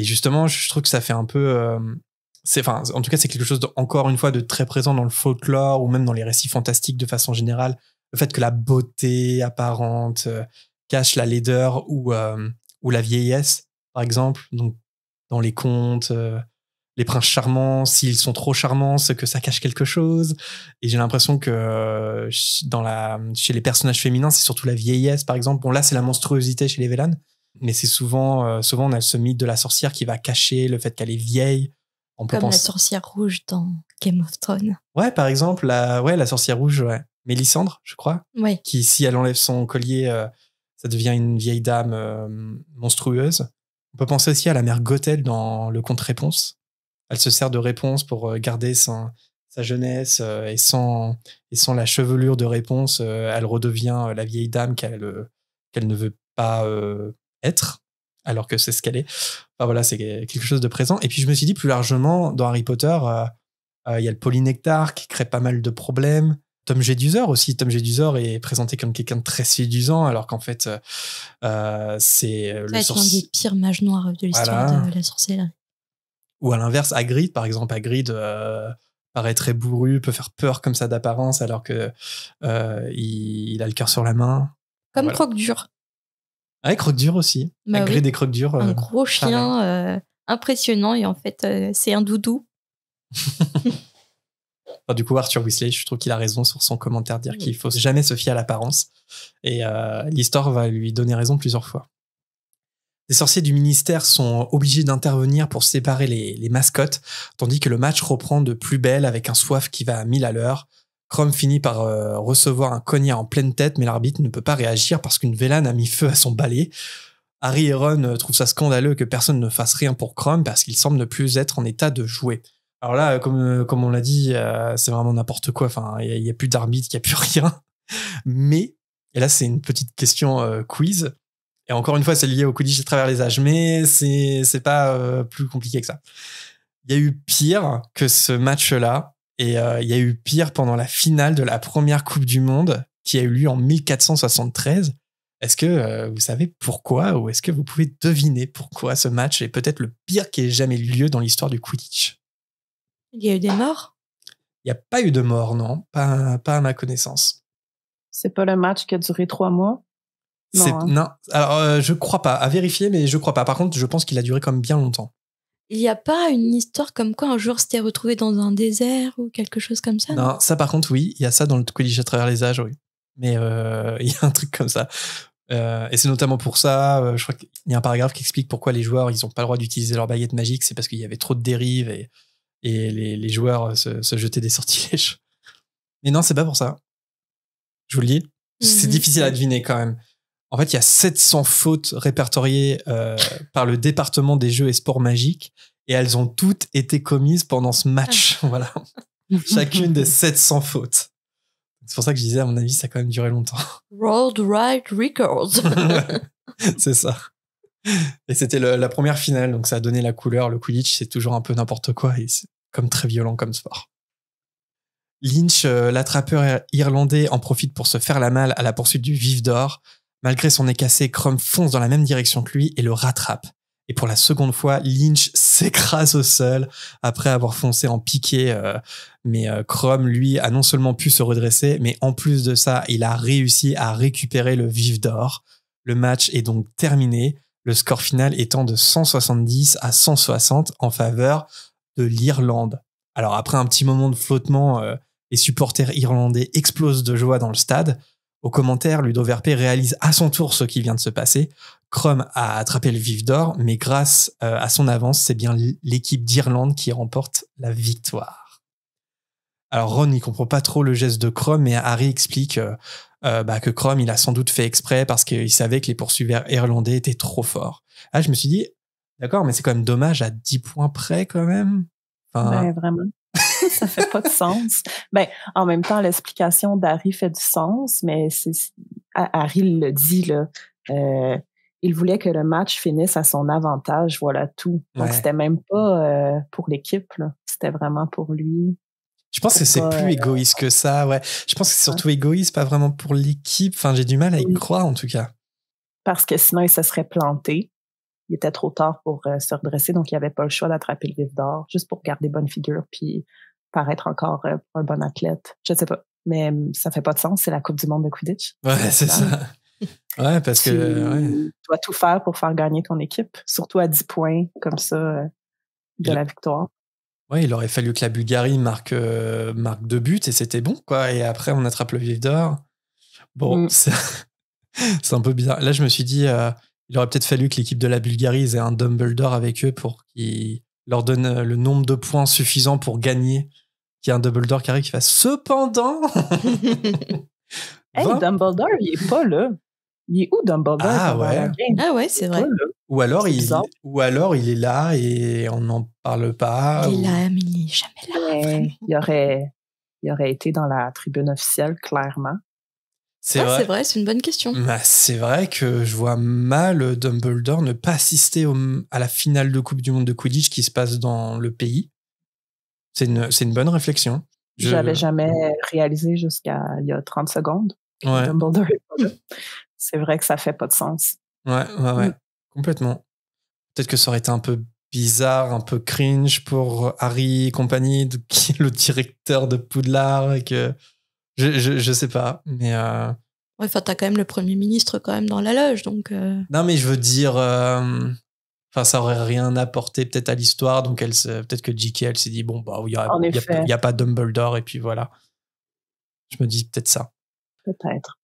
justement, je trouve que ça fait un peu... en tout cas, c'est quelque chose, encore une fois, de très présent dans le folklore ou même dans les récits fantastiques de façon générale. Le fait que la beauté apparente cache la laideur ou la vieillesse, par exemple. Donc, dans les contes, les princes charmants, s'ils sont trop charmants, c'est que ça cache quelque chose. Et j'ai l'impression que chez les personnages féminins, c'est surtout la vieillesse, par exemple. Bon, là, c'est la monstruosité chez les Velanes, mais c'est souvent on a ce mythe de la sorcière qui va cacher le fait qu'elle est vieille. Comme la sorcière rouge dans Game of Thrones. Ouais, par exemple, la sorcière rouge, ouais. Mélissandre, je crois. Ouais. Qui, si elle enlève son collier, ça devient une vieille dame monstrueuse. On peut penser aussi à la mère Gothel dans le conte Réponse. Elle se sert de Réponse pour garder sa jeunesse et sans la chevelure de Réponse, elle redevient la vieille dame qu'elle ne veut pas être, alors que c'est ce qu'elle est. Enfin, voilà, c'est quelque chose de présent. Et puis je me suis dit plus largement, dans Harry Potter, il y a le polynectar qui crée pas mal de problèmes. Tom Jedusor aussi. Tom Jedusor est présenté comme quelqu'un de très séduisant, alors qu'en fait, c'est le sorcier. Un des pires mages noirs de l'histoire de la sorcellerie. Ou à l'inverse, Hagrid, par exemple. Hagrid paraît très bourru, peut faire peur comme ça d'apparence, alors que il a le cœur sur la main. Comme voilà. Croque-Dur. Ouais, Croque-Dur aussi. Bah Hagrid et Croque-Dur. Un gros chien impressionnant, et en fait, c'est un doudou. Enfin, du coup, Arthur Weasley, je trouve qu'il a raison sur son commentaire, dire qu'il faut jamais se fier à l'apparence. Et l'histoire va lui donner raison plusieurs fois. Les sorciers du ministère sont obligés d'intervenir pour séparer les mascottes, tandis que le match reprend de plus belle avec un soif qui va à 1000 à l'heure. Krum finit par recevoir un cognard en pleine tête, mais l'arbitre ne peut pas réagir parce qu'une Vélane a mis feu à son balai. Harry et Ron trouvent ça scandaleux que personne ne fasse rien pour Krum parce qu'il semble ne plus être en état de jouer. Alors là, comme on l'a dit, c'est vraiment n'importe quoi. Enfin, il n'y a plus d'arbitre, il n'y a plus rien. Mais, et là, c'est une petite question quiz. Et encore une fois, c'est lié au Quidditch à travers les âges, mais c'est pas plus compliqué que ça. Il y a eu pire que ce match-là, et il y a eu pire pendant la finale de la première Coupe du Monde qui a eu lieu en 1473. Est-ce que vous savez pourquoi, ou est-ce que vous pouvez deviner pourquoi ce match est peut-être le pire qui ait jamais eu lieu dans l'histoire du Quidditch? Il y a eu des morts? Il n'y a pas eu de morts, non. Pas à ma connaissance. C'est pas le match qui a duré 3 mois? Non. Alors, je crois pas. À vérifier, mais je crois pas. Par contre, je pense qu'il a duré comme bien longtemps. Il n'y a pas une histoire comme quoi un joueur s'était retrouvé dans un désert ou quelque chose comme ça? Non, ça par contre, oui. Il y a ça dans le Quidditch à travers les âges, oui. Mais il y a un truc comme ça. Et c'est notamment pour ça, je crois qu'il y a un paragraphe qui explique pourquoi les joueurs, ils n'ont pas le droit d'utiliser leur baguette magique. C'est parce qu'il y avait trop de dérives et les joueurs se jetaient des sortilèges. Mais non, c'est pas pour ça. Je vous le dis. C'est difficile à deviner quand même. En fait, il y a 700 fautes répertoriées par le département des jeux et sports magiques, et elles ont toutes été commises pendant ce match. Voilà. Chacune des 700 fautes. C'est pour ça que je disais, à mon avis, ça a quand même duré longtemps. World Wide Records. Ouais, c'est ça. Et c'était la première finale, donc ça a donné la couleur. Le Quidditch, c'est toujours un peu n'importe quoi, et c'est comme très violent comme sport. Lynch, l'attrapeur irlandais, en profite pour se faire la malle à la poursuite du vif d'or. Malgré son nez cassé, Krum fonce dans la même direction que lui et le rattrape. Et pour la seconde fois, Lynch s'écrase au sol après avoir foncé en piqué. Mais Krum, lui, a non seulement pu se redresser, mais en plus de ça, il a réussi à récupérer le vif d'or. Le match est donc terminé, le score final étant de 170 à 160 en faveur de l'Irlande. Alors après un petit moment de flottement, les supporters irlandais explosent de joie dans le stade. Au commentaire, Ludo Verpé réalise à son tour ce qui vient de se passer. Krum a attrapé le vif d'or, mais grâce à son avance, c'est bien l'équipe d'Irlande qui remporte la victoire. Alors Ron, il comprend pas trop le geste de Krum, mais Harry explique que Krum, il a sans doute fait exprès parce qu'il savait que les poursuivants irlandais étaient trop forts. Ah, je me suis dit, d'accord, mais c'est quand même dommage à 10 points près quand même. Enfin... Ben, vraiment. Ça fait pas de sens. Ben, en même temps, l'explication d'Harry fait du sens, mais Harry le dit, là. il voulait que le match finisse à son avantage, voilà tout. Donc, c'était même pas pour l'équipe, là. C'était vraiment pour lui. Je pense que c'est plus égoïste que ça, ouais. Je pense que c'est surtout égoïste, pas vraiment pour l'équipe. Enfin, j'ai du mal à y croire, en tout cas. Parce que sinon, il se serait planté. Il était trop tard pour se redresser, donc il n'avait pas le choix d'attraper le vif d'or, juste pour garder bonne figure, puis paraître encore un bon athlète. Je ne sais pas, mais ça fait pas de sens, c'est la Coupe du monde de Quidditch. Ouais, c'est ça. Ouais, parce que... Tu dois tout faire pour faire gagner ton équipe, surtout à 10 points, comme ça, de la victoire. Ouais, il aurait fallu que la Bulgarie marque 2 buts, et c'était bon, quoi. Et après, on attrape le vif d'or. Bon, c'est un peu bizarre. Là, je me suis dit... il aurait peut-être fallu que l'équipe de la Bulgarie ait un Dumbledore avec eux pour qu'il leur donne le nombre de points suffisant pour gagner. Qu'il y ait un Dumbledore qui arrive qui fasse cependant. Hey, Dumbledore, il est pas là. Il est où Dumbledore? Ah ouais, c'est vrai. Ou alors il est là et on n'en parle pas. Il est là, mais il n'est jamais là. Il aurait été dans la tribune officielle, clairement. C'est vrai, c'est une bonne question. Bah, c'est vrai que je vois mal Dumbledore ne pas assister à la finale de Coupe du Monde de Quidditch qui se passe dans le pays. C'est une bonne réflexion. J'avais jamais réalisé jusqu'à il y a 30 secondes. Ouais. Dumbledore est pas là. C'est vrai que ça fait pas de sens. Ouais. Complètement. Peut-être que ça aurait été un peu bizarre, un peu cringe pour Harry et compagnie, qui est le directeur de Poudlard, et que... Je sais pas, mais... Ouais, enfin, t'as quand même le Premier ministre quand même dans la loge, donc... Non, mais je veux dire... ça aurait rien apporté peut-être à l'histoire, donc peut-être que J.K. elle s'est dit, bon, bah, il y a pas Dumbledore, et puis voilà. Je me dis peut-être ça. Peut-être.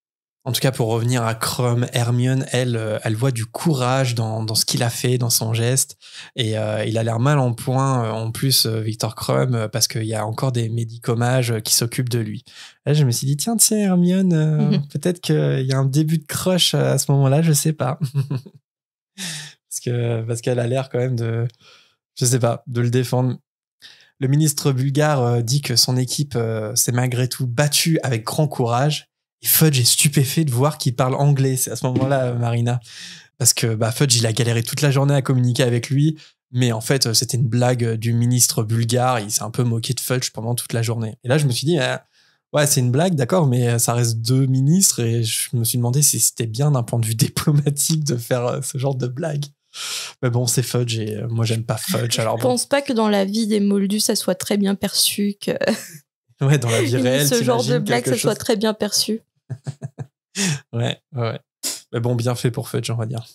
En tout cas, pour revenir à Krum, Hermione, elle voit du courage dans ce qu'il a fait, dans son geste. Et il a l'air mal en point, en plus, Victor Krum, parce qu'il y a encore des médicomages qui s'occupent de lui. Là, je me suis dit, tiens, Hermione, peut-être qu'il y a un début de crush à ce moment-là, je sais pas. parce qu'elle a l'air quand même de le défendre. Le ministre bulgare dit que son équipe s'est malgré tout battue avec grand courage. Et Fudge est stupéfait de voir qu'il parle anglais. C'est à ce moment-là, Marina. Parce que Fudge, il a galéré toute la journée à communiquer avec lui. Mais en fait, c'était une blague du ministre bulgare. Il s'est un peu moqué de Fudge pendant toute la journée. Et là, je me suis dit, ouais, c'est une blague, d'accord, mais ça reste 2 ministres. Et je me suis demandé si c'était bien d'un point de vue diplomatique de faire ce genre de blague. Mais bon, c'est Fudge et moi, j'aime pas Fudge. Alors je pense pas que dans la vie des Moldus, ça soit très bien perçu que... Ouais, dans la vie réelle, ce genre de blague, ça soit très bien perçu. Ouais. Mais bon, bien fait pour Fudge, on va dire.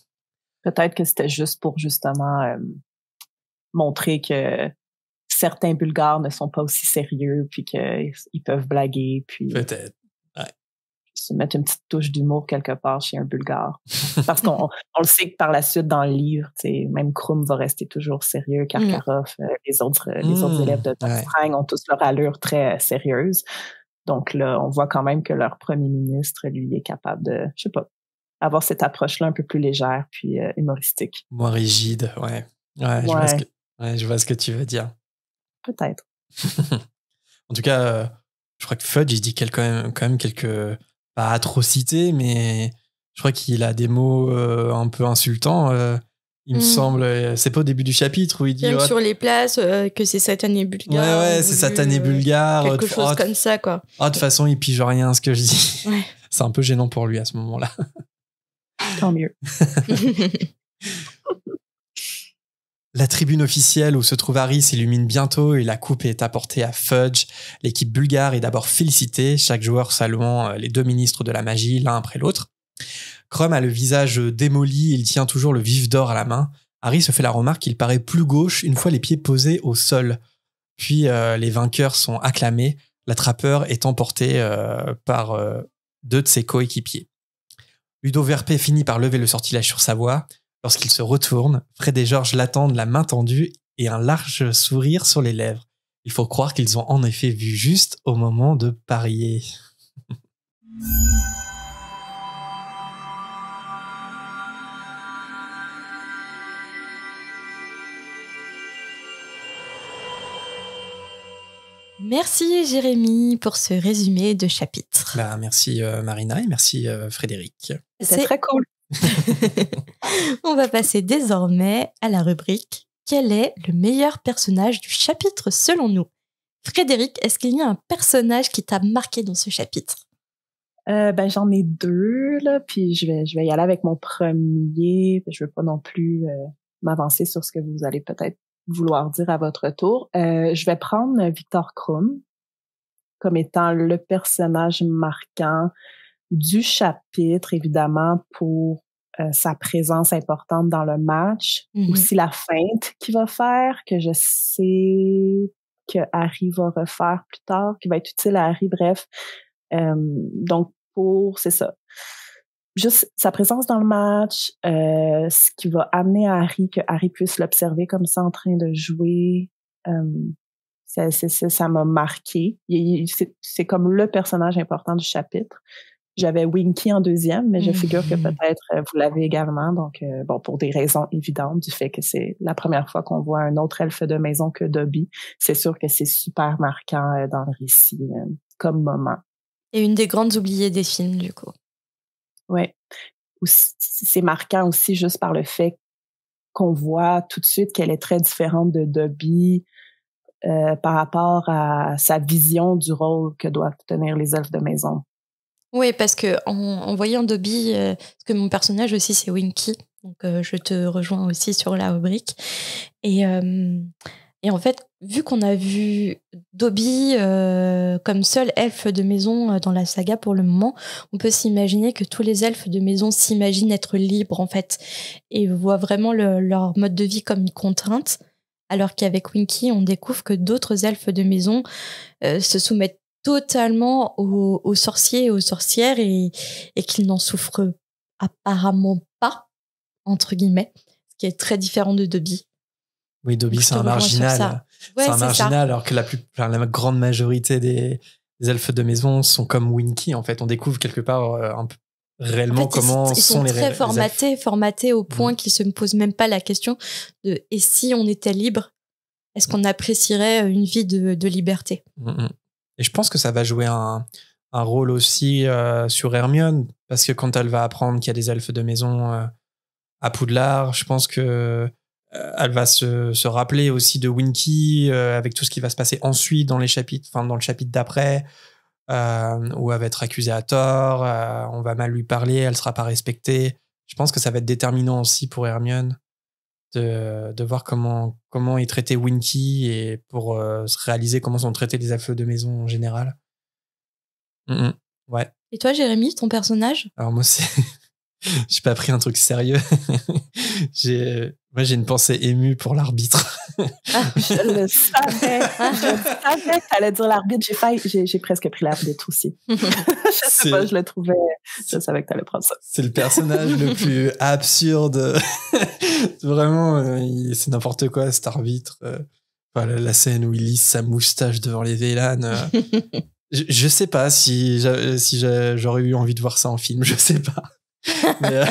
Peut-être que c'était juste pour justement montrer que certains Bulgares ne sont pas aussi sérieux, puis qu'ils peuvent blaguer, puis peut-être. Ouais. Se mettre une petite touche d'humour quelque part chez un Bulgare. Parce qu'on le sait que par la suite, dans le livre, même Krum va rester toujours sérieux, Karkaroff, les autres élèves de Durmstrang ont tous leur allure très sérieuse. Donc là, on voit quand même que leur premier ministre, lui, est capable de, je sais pas, avoir cette approche-là un peu plus légère puis humoristique. Moins rigide, ouais. Je vois ce que tu veux dire. Peut-être. En tout cas, je crois que Fudge, il dit quand même quelques, pas atrocités, mais je crois qu'il a des mots un peu insultants. Il me semble, c'est pas au début du chapitre où il dit... Même sur les places, que c'est satané bulgare. Ouais, c'est satané bulgare. Quelque chose comme ça, quoi. De toute façon, il pige rien à ce que je dis. Ouais. C'est un peu gênant pour lui à ce moment-là. Tant mieux. La tribune officielle où se trouve Harry s'illumine bientôt et la coupe est apportée à Fudge. L'équipe bulgare est d'abord félicitée, chaque joueur saluant les 2 ministres de la magie l'un après l'autre. Krum a le visage démoli, il tient toujours le vif d'or à la main. Harry se fait la remarque qu'il paraît plus gauche une fois les pieds posés au sol. Puis les vainqueurs sont acclamés, l'attrapeur est emporté par 2 de ses coéquipiers. Ludo Verpé finit par lever le sortilège sur sa voix. Lorsqu'il se retourne, Fred et George l'attendent la main tendue et un large sourire sur les lèvres. Il faut croire qu'ils ont en effet vu juste au moment de parier. Merci Jérémy pour ce résumé de chapitre. Merci Marina et merci Frédéric. C'est très cool. On va passer désormais à la rubrique « Quel est le meilleur personnage du chapitre selon nous ?» Frédéric, est-ce qu'il y a un personnage qui t'a marqué dans ce chapitre? J'en ai 2, là, puis je vais y aller avec mon premier. Je veux pas non plus m'avancer sur ce que vous allez peut-être vouloir dire à votre tour. Je vais prendre Victor Krum comme étant le personnage marquant du chapitre, évidemment, pour sa présence importante dans le match. Aussi la feinte qu'il va faire, que je sais que Harry va refaire plus tard, qui va être utile à Harry, bref. Donc, c'est ça. Juste sa présence dans le match, ce qui va amener à Harry, que Harry puisse l'observer comme ça en train de jouer, ça m'a marqué. C'est comme le personnage important du chapitre. J'avais Winky en deuxième, mais je figure que peut-être vous l'avez également. Donc, pour des raisons évidentes du fait que c'est la première fois qu'on voit un autre elfe de maison que Dobby, c'est sûr que c'est super marquant dans le récit comme moment. Et une des grandes oubliées des films, du coup. Oui. C'est marquant aussi juste par le fait qu'on voit tout de suite qu'elle est très différente de Dobby par rapport à sa vision du rôle que doivent tenir les elfes de maison. Oui, parce que en voyant Dobby, parce que mon personnage aussi c'est Winky, donc je te rejoins aussi sur la rubrique. Et en fait, vu qu'on a vu Dobby comme seul elfe de maison dans la saga pour le moment, on peut s'imaginer que tous les elfes de maison s'imaginent être libres en fait et voient vraiment leur mode de vie comme une contrainte, alors qu'avec Winky, on découvre que d'autres elfes de maison se soumettent totalement aux sorciers et aux sorcières et qu'ils n'en souffrent apparemment pas, entre guillemets, ce qui est très différent de Dobby. Oui, Dobby, c'est un marginal. Ouais, c'est un marginal, ça. alors que la grande majorité des elfes de maison sont comme Winky. En fait, on découvre quelque part un peu réellement en fait, comment ils sont les très elfes. formatés au point qu'ils se posent même pas la question de « et si on était libre, est-ce qu'on apprécierait une vie de liberté ?» Et je pense que ça va jouer un rôle aussi sur Hermione, parce que quand elle va apprendre qu'il y a des elfes de maison à Poudlard, je pense que elle va se rappeler aussi de Winky avec tout ce qui va se passer ensuite dans le chapitre d'après, où elle va être accusée à tort, on va mal lui parler, elle sera pas respectée. Je pense que ça va être déterminant aussi pour Hermione de voir comment est traité Winky et pour se réaliser comment sont traités les elfes de maison en général. Ouais. Et toi, Jérémy, ton personnage? Alors moi, j'ai pas pris un truc sérieux. Moi, j'ai une pensée émue pour l'arbitre. Je le savais. Je savais que t'allais dire l'arbitre. J'ai presque pris l'arbitre aussi. Je sais pas, je le trouvais. Je savais que t'allais prendre ça. C'est le personnage le plus absurde. Vraiment, c'est n'importe quoi, cet arbitre. La scène où il lisse sa moustache devant les vélanes. Je sais pas si j'aurais eu envie de voir ça en film. Je sais pas. Mais,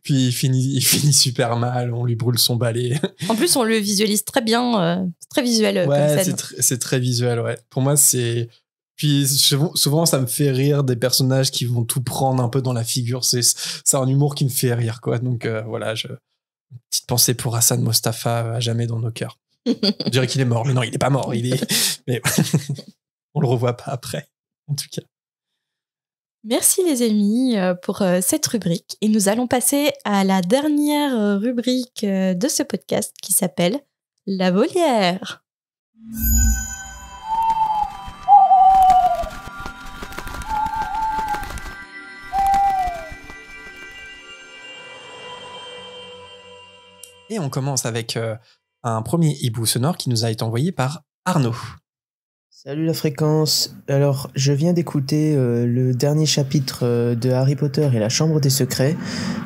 puis il finit super mal, on lui brûle son balai. En plus, on le visualise très bien, très visuel comme scène. C'est très visuel, ouais. Pour moi, c'est... Puis souvent, ça me fait rire des personnages qui vont tout prendre un peu dans la figure. C'est un humour qui me fait rire, quoi. Donc voilà, une petite pensée pour Hassan Mostafa à jamais dans nos cœurs. On dirait qu'il est mort, mais non, il est pas mort. Mais on le revoit pas après, en tout cas. Merci les amis pour cette rubrique. Et nous allons passer à la dernière rubrique de ce podcast qui s'appelle La volière. Et on commence avec un premier hibou sonore qui nous a été envoyé par Arnaud. Salut la fréquence. Alors, je viens d'écouter le dernier chapitre de Harry Potter et la Chambre des Secrets,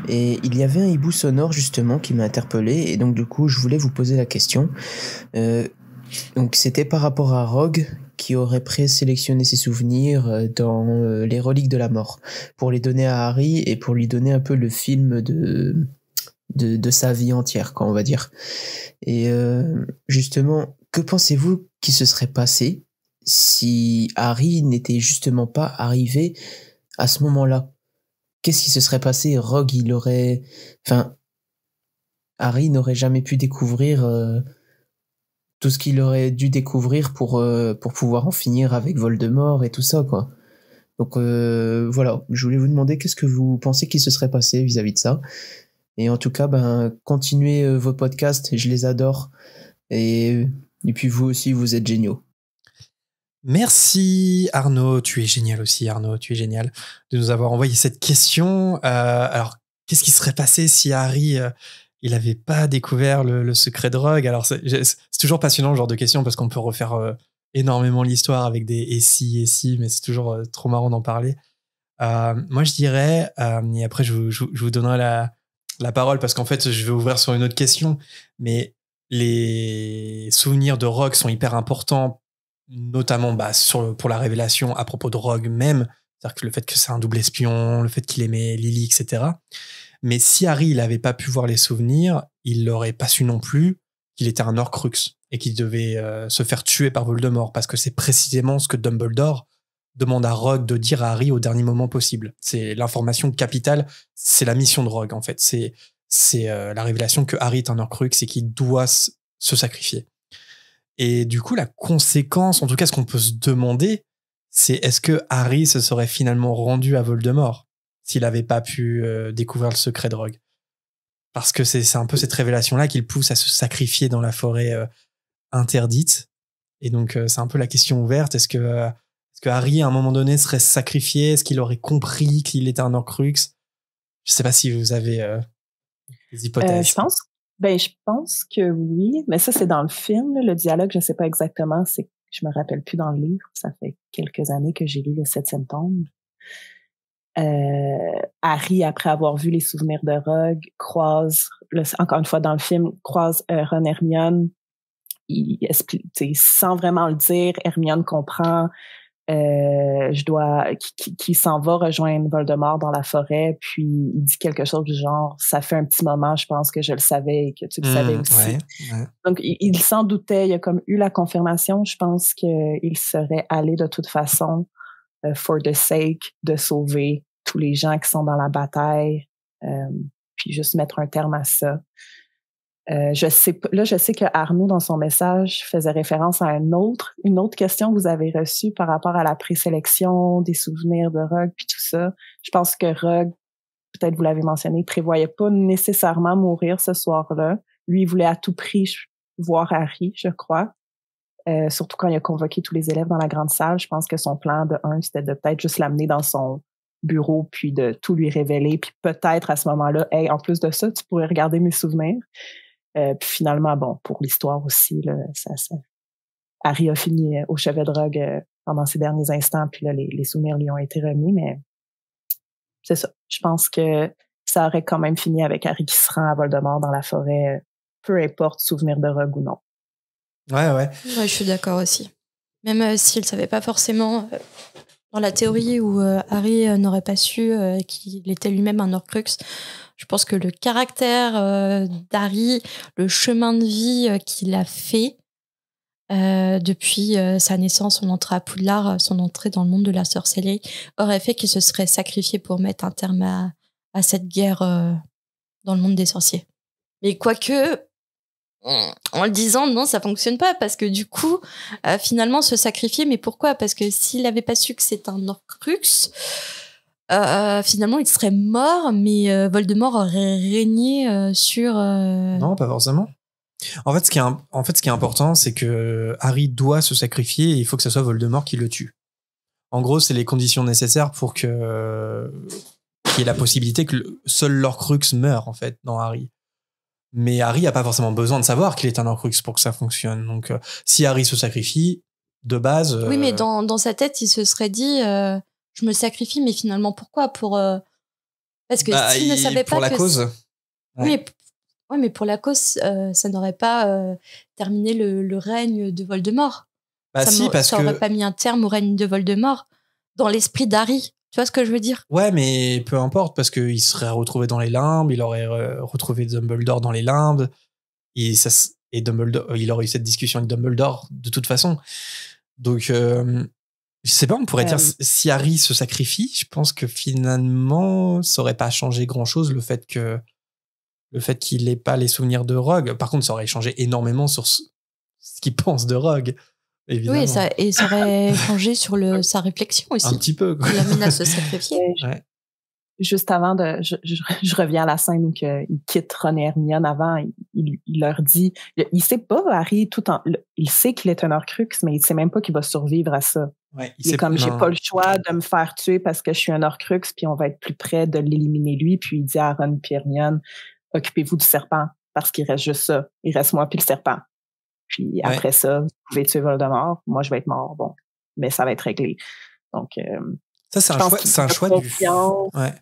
et il y avait un hibou sonore justement qui m'a interpellé, et donc du coup, je voulais vous poser la question. Donc, c'était par rapport à Rogue qui aurait présélectionné ses souvenirs dans les reliques de la mort pour les donner à Harry et pour lui donner un peu le film de sa vie entière, quoi, on va dire. Et justement, que pensez-vous qui se serait passé si Harry n'était justement pas arrivé à ce moment-là? qu'est-ce qui se serait passé? Rogue, Harry n'aurait jamais pu découvrir tout ce qu'il aurait dû découvrir pour pouvoir en finir avec Voldemort et tout ça, quoi. Donc voilà, je voulais vous demander qu'est-ce que vous pensez qu'il se serait passé vis-à-vis de ça. Et en tout cas, continuez vos podcasts, je les adore. Et puis vous aussi, vous êtes géniaux. Merci Arnaud, tu es génial aussi Arnaud, tu es génial de nous avoir envoyé cette question. Alors, qu'est-ce qui serait passé si Harry il n'avait pas découvert le secret de Rogue? Alors, c'est toujours passionnant ce genre de questions parce qu'on peut refaire énormément l'histoire avec des et si, mais c'est toujours trop marrant d'en parler. Moi, je dirais, et après je vous donnerai la parole parce qu'en fait, je vais ouvrir sur une autre question, mais les souvenirs de Rogue sont hyper importants, notamment pour la révélation à propos de Rogue même, c'est-à-dire que le fait que c'est un double espion, le fait qu'il aimait Lily, etc. Mais si Harry il n'avait pas pu voir les souvenirs, il n'aurait pas su non plus qu'il était un Horcrux et qu'il devait se faire tuer par Voldemort, parce que c'est précisément ce que Dumbledore demande à Rogue de dire à Harry au dernier moment possible. C'est l'information capitale, c'est la mission de Rogue en fait. C'est la révélation que Harry est un Horcrux et qu'il doit se sacrifier. Et du coup, la conséquence, en tout cas ce qu'on peut se demander, c'est est-ce que Harry se serait finalement rendu à Voldemort s'il n'avait pas pu découvrir le secret de Rogue? Parce que c'est un peu cette révélation-là qui le pousse à se sacrifier dans la forêt interdite. Et donc, c'est un peu la question ouverte. Est-ce que Harry, à un moment donné, serait sacrifié? Est-ce qu'il aurait compris qu'il était un Horcrux? Je ne sais pas si vous avez des hypothèses. Je pense que oui, mais ça, c'est dans le film. Là, le dialogue, je ne sais pas exactement. Je me rappelle plus dans le livre. Ça fait quelques années que j'ai lu le 7e tome. Harry, après avoir vu les souvenirs de Rogue, croise, encore une fois dans le film, croise Ron et Hermione. Il explique, sans vraiment le dire, Hermione comprend qui s'en va rejoindre Voldemort dans la forêt, puis il dit quelque chose du genre, ça fait un petit moment, je pense que je le savais et que tu le savais aussi. Ouais. Donc, il s'en doutait, il a comme eu la confirmation, je pense qu'il serait allé de toute façon for the sake de sauver tous les gens qui sont dans la bataille, puis juste mettre un terme à ça. Je sais que Arnaud, dans son message, faisait référence à une autre question que vous avez reçue par rapport à la présélection des souvenirs de Rogue puis tout ça. Je pense que Rogue, peut-être vous l'avez mentionné, prévoyait pas nécessairement mourir ce soir-là. Lui, il voulait à tout prix voir Harry, je crois. Surtout quand il a convoqué tous les élèves dans la grande salle. Je pense que son plan c'était de peut-être juste l'amener dans son bureau puis de tout lui révéler, puis peut-être à ce moment-là, hey, en plus de ça, tu pourrais regarder mes souvenirs. Puis finalement, bon, pour l'histoire aussi, là, Harry a fini au chevet de Rogue pendant ses derniers instants, puis là, les souvenirs lui ont été remis, mais c'est ça. Je pense que ça aurait quand même fini avec Harry qui se rend à Voldemort dans la forêt, peu importe souvenir de Rogue ou non. Ouais, je suis d'accord aussi. Même s'il ne savait pas forcément, dans la théorie où Harry n'aurait pas su qu'il était lui-même un Horcrux, je pense que le caractère d'Harry, le chemin de vie qu'il a fait depuis sa naissance, son entrée à Poudlard, son entrée dans le monde de la sorcellerie, aurait fait qu'il se serait sacrifié pour mettre un terme à cette guerre dans le monde des sorciers. Mais quoique, en le disant, non, ça fonctionne pas, parce que du coup, finalement, se sacrifier, mais pourquoi? Parce que s'il avait pas su que c'est un Horcrux, finalement, il serait mort, mais Voldemort aurait régné sur... Non, pas forcément. En fait, ce qui est important, c'est que Harry doit se sacrifier et il faut que ce soit Voldemort qui le tue. En gros, c'est les conditions nécessaires pour qu'il y ait la possibilité que seul l'Horcrux meure, en fait, dans Harry. Mais Harry n'a pas forcément besoin de savoir qu'il est un Horcrux pour que ça fonctionne. Donc, si Harry se sacrifie, de base... Oui, mais dans sa tête, il se serait dit... je me sacrifie, mais finalement, pourquoi? Parce que s'il ne savait pas pour la que... cause. Ouais. Oui, mais pour la cause, ça n'aurait pas terminé le règne de Voldemort. Ça aurait pas mis un terme au règne de Voldemort dans l'esprit d'Harry. Tu vois ce que je veux dire? Ouais, mais peu importe, parce qu'il serait retrouvé dans les limbes, il aurait retrouvé Dumbledore dans les limbes, et Dumbledore, il aurait eu cette discussion avec Dumbledore de toute façon. Donc, Je sais pas, on pourrait dire, si Harry se sacrifie, je pense que finalement, ça aurait pas changé grand-chose le fait qu'il ait pas les souvenirs de Rogue. Par contre, ça aurait changé énormément sur ce qu'il pense de Rogue, évidemment. Oui, ça aurait changé sur sa réflexion aussi. Un petit peu, quoi. Il amène à se sacrifier. Ouais. Juste avant je reviens à la scène où il quitte Ron et Hermione avant, il leur dit, il sait pas, Harry, il sait qu'il est un Horcrux, mais il sait même pas qu'il va survivre à ça. Ouais, il est comme, j'ai pas le choix de me faire tuer parce que je suis un Horcrux, puis on va être plus près de l'éliminer lui, puis il dit à Ron et Hermione, occupez-vous du serpent, parce qu'il reste juste ça. Il reste moi puis le serpent. Puis après ça, vous pouvez tuer Voldemort, moi je vais être mort, bon, mais ça va être réglé. Donc, ça, c'est un choix du... Ouais.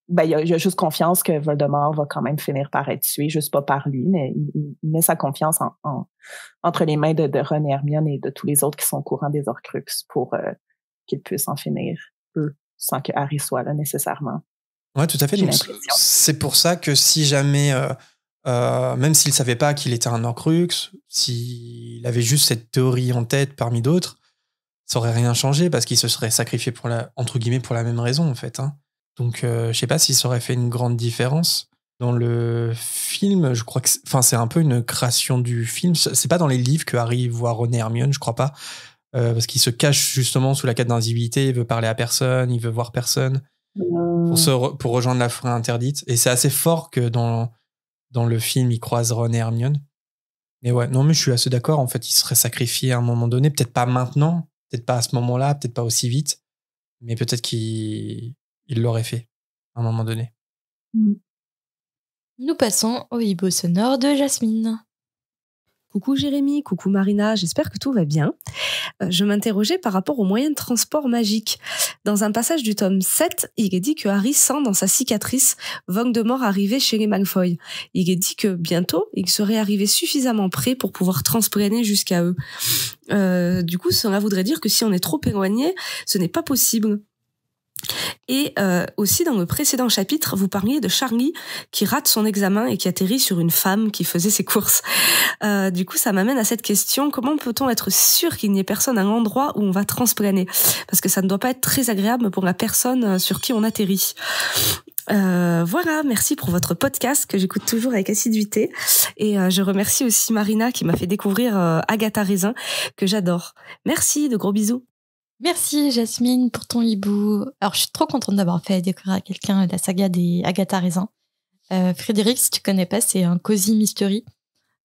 Ben, il a juste confiance que Voldemort va quand même finir par être tué, juste pas par lui, mais il met sa confiance entre les mains de Ron et Hermione et de tous les autres qui sont au courant des Horcrux pour qu'ils puissent en finir, eux, sans que Harry soit là nécessairement. Ouais, tout à fait. Donc, c'est pour ça que si jamais, même s'il savait pas qu'il était un Horcrux, s'il avait juste cette théorie en tête parmi d'autres, ça aurait rien changé parce qu'il se serait sacrifié entre guillemets pour la même raison, en fait, hein. Donc, je sais pas si ça aurait fait une grande différence. Dans le film, je crois que c'est un peu une création du film. C'est pas dans les livres que Harry voit Ron et Hermione, je crois pas. Parce qu'il se cache justement sous la cape d'invisibilité, il veut parler à personne, il veut voir personne pour rejoindre la forêt interdite. Et c'est assez fort que dans le film, il croise Ron et Hermione. Et ouais, non, mais je suis assez d'accord. En fait, il serait sacrifié à un moment donné. Peut-être pas maintenant, peut-être pas à ce moment-là, peut-être pas aussi vite. Mais peut-être qu'il l'aurait fait à un moment donné. Nous passons au hibou sonore de Jasmine. Coucou Jérémy, coucou Marina, j'espère que tout va bien. Je m'interrogeais par rapport aux moyens de transport magiques. Dans un passage du tome 7, il est dit que Harry sent dans sa cicatrice Voldemort arriver chez les Malfoy. Il est dit que bientôt, il serait arrivé suffisamment près pour pouvoir transplaner jusqu'à eux. Du coup, cela voudrait dire que si on est trop éloigné, ce n'est pas possible. Et aussi dans le précédent chapitre, vous parliez de Charlie qui rate son examen et qui atterrit sur une femme qui faisait ses courses. Du coup, ça m'amène à cette question, comment peut-on être sûr qu'il n'y ait personne à l'endroit où on va transplaner ? Parce que ça ne doit pas être très agréable pour la personne sur qui on atterrit. Voilà, merci pour votre podcast que j'écoute toujours avec assiduité. Et je remercie aussi Marina qui m'a fait découvrir Agatha Raisin, que j'adore. Merci, de gros bisous. Merci Jasmine pour ton hibou. Alors je suis trop contente d'avoir fait découvrir à quelqu'un la saga des Agatha Raisin. Frédéric, si tu connais pas, c'est un cozy mystery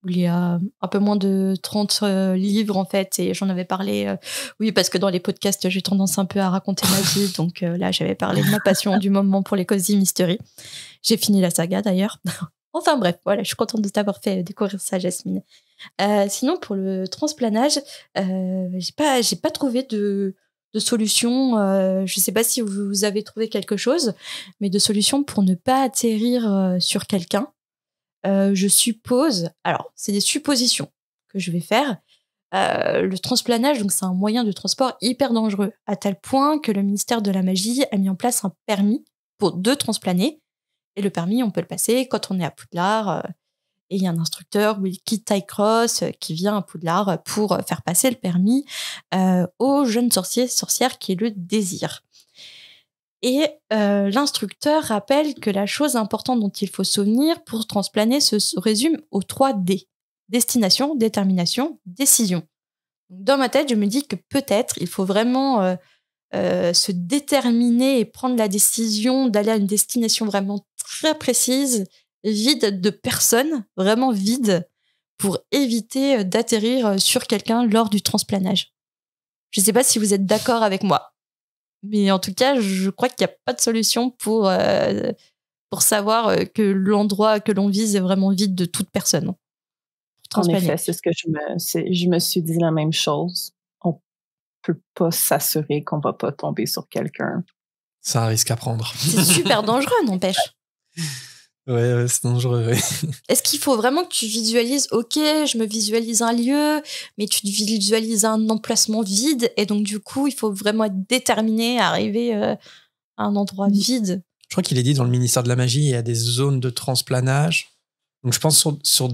où il y a un peu moins de 30 livres en fait, et j'en avais parlé, oui, parce que dans les podcasts j'ai tendance un peu à raconter ma vie, donc là j'avais parlé de ma passion du moment pour les cozy mystery. J'ai fini la saga d'ailleurs. Enfin bref, voilà, je suis contente de t'avoir fait découvrir ça, Jasmine. Sinon, pour le transplanage, j'ai pas trouvé de solution. Je sais pas si vous avez trouvé quelque chose, mais de solution pour ne pas atterrir sur quelqu'un. Je suppose, alors c'est des suppositions que je vais faire. Le transplanage, donc c'est un moyen de transport hyper dangereux, à tel point que le ministère de la Magie a mis en place un permis de transplaner. Et le permis, on peut le passer quand on est à Poudlard. Et il y a un instructeur, Wilkie Tycross, qui vient à Poudlard pour faire passer le permis au jeune sorcière qui le désire. Et l'instructeur rappelle que la chose importante dont il faut se souvenir pour transplaner se résume aux 3 D. Destination, détermination, décision. Dans ma tête, je me dis que peut-être il faut vraiment se déterminer et prendre la décision d'aller à une destination vraiment très précise, vide de personnes, vraiment vide, pour éviter d'atterrir sur quelqu'un lors du transplanage. Je ne sais pas si vous êtes d'accord avec moi, mais en tout cas, je crois qu'il n'y a pas de solution pour savoir que l'endroit que l'on vise est vraiment vide de toute personne. En effet, c'est ce que je me suis dit la même chose. On peut pas s'assurer qu'on va pas tomber sur quelqu'un. C'est un risque à prendre. C'est super dangereux, n'empêche. Ouais, c'est dangereux, ouais. Est-ce qu'il faut vraiment que tu visualises, ok, je me visualise un lieu, mais tu visualises un emplacement vide, et donc du coup, il faut vraiment être déterminé à arriver à un endroit vide. Je crois qu'il est dit dans le ministère de la Magie, il y a des zones de transplanage. Donc je pense sur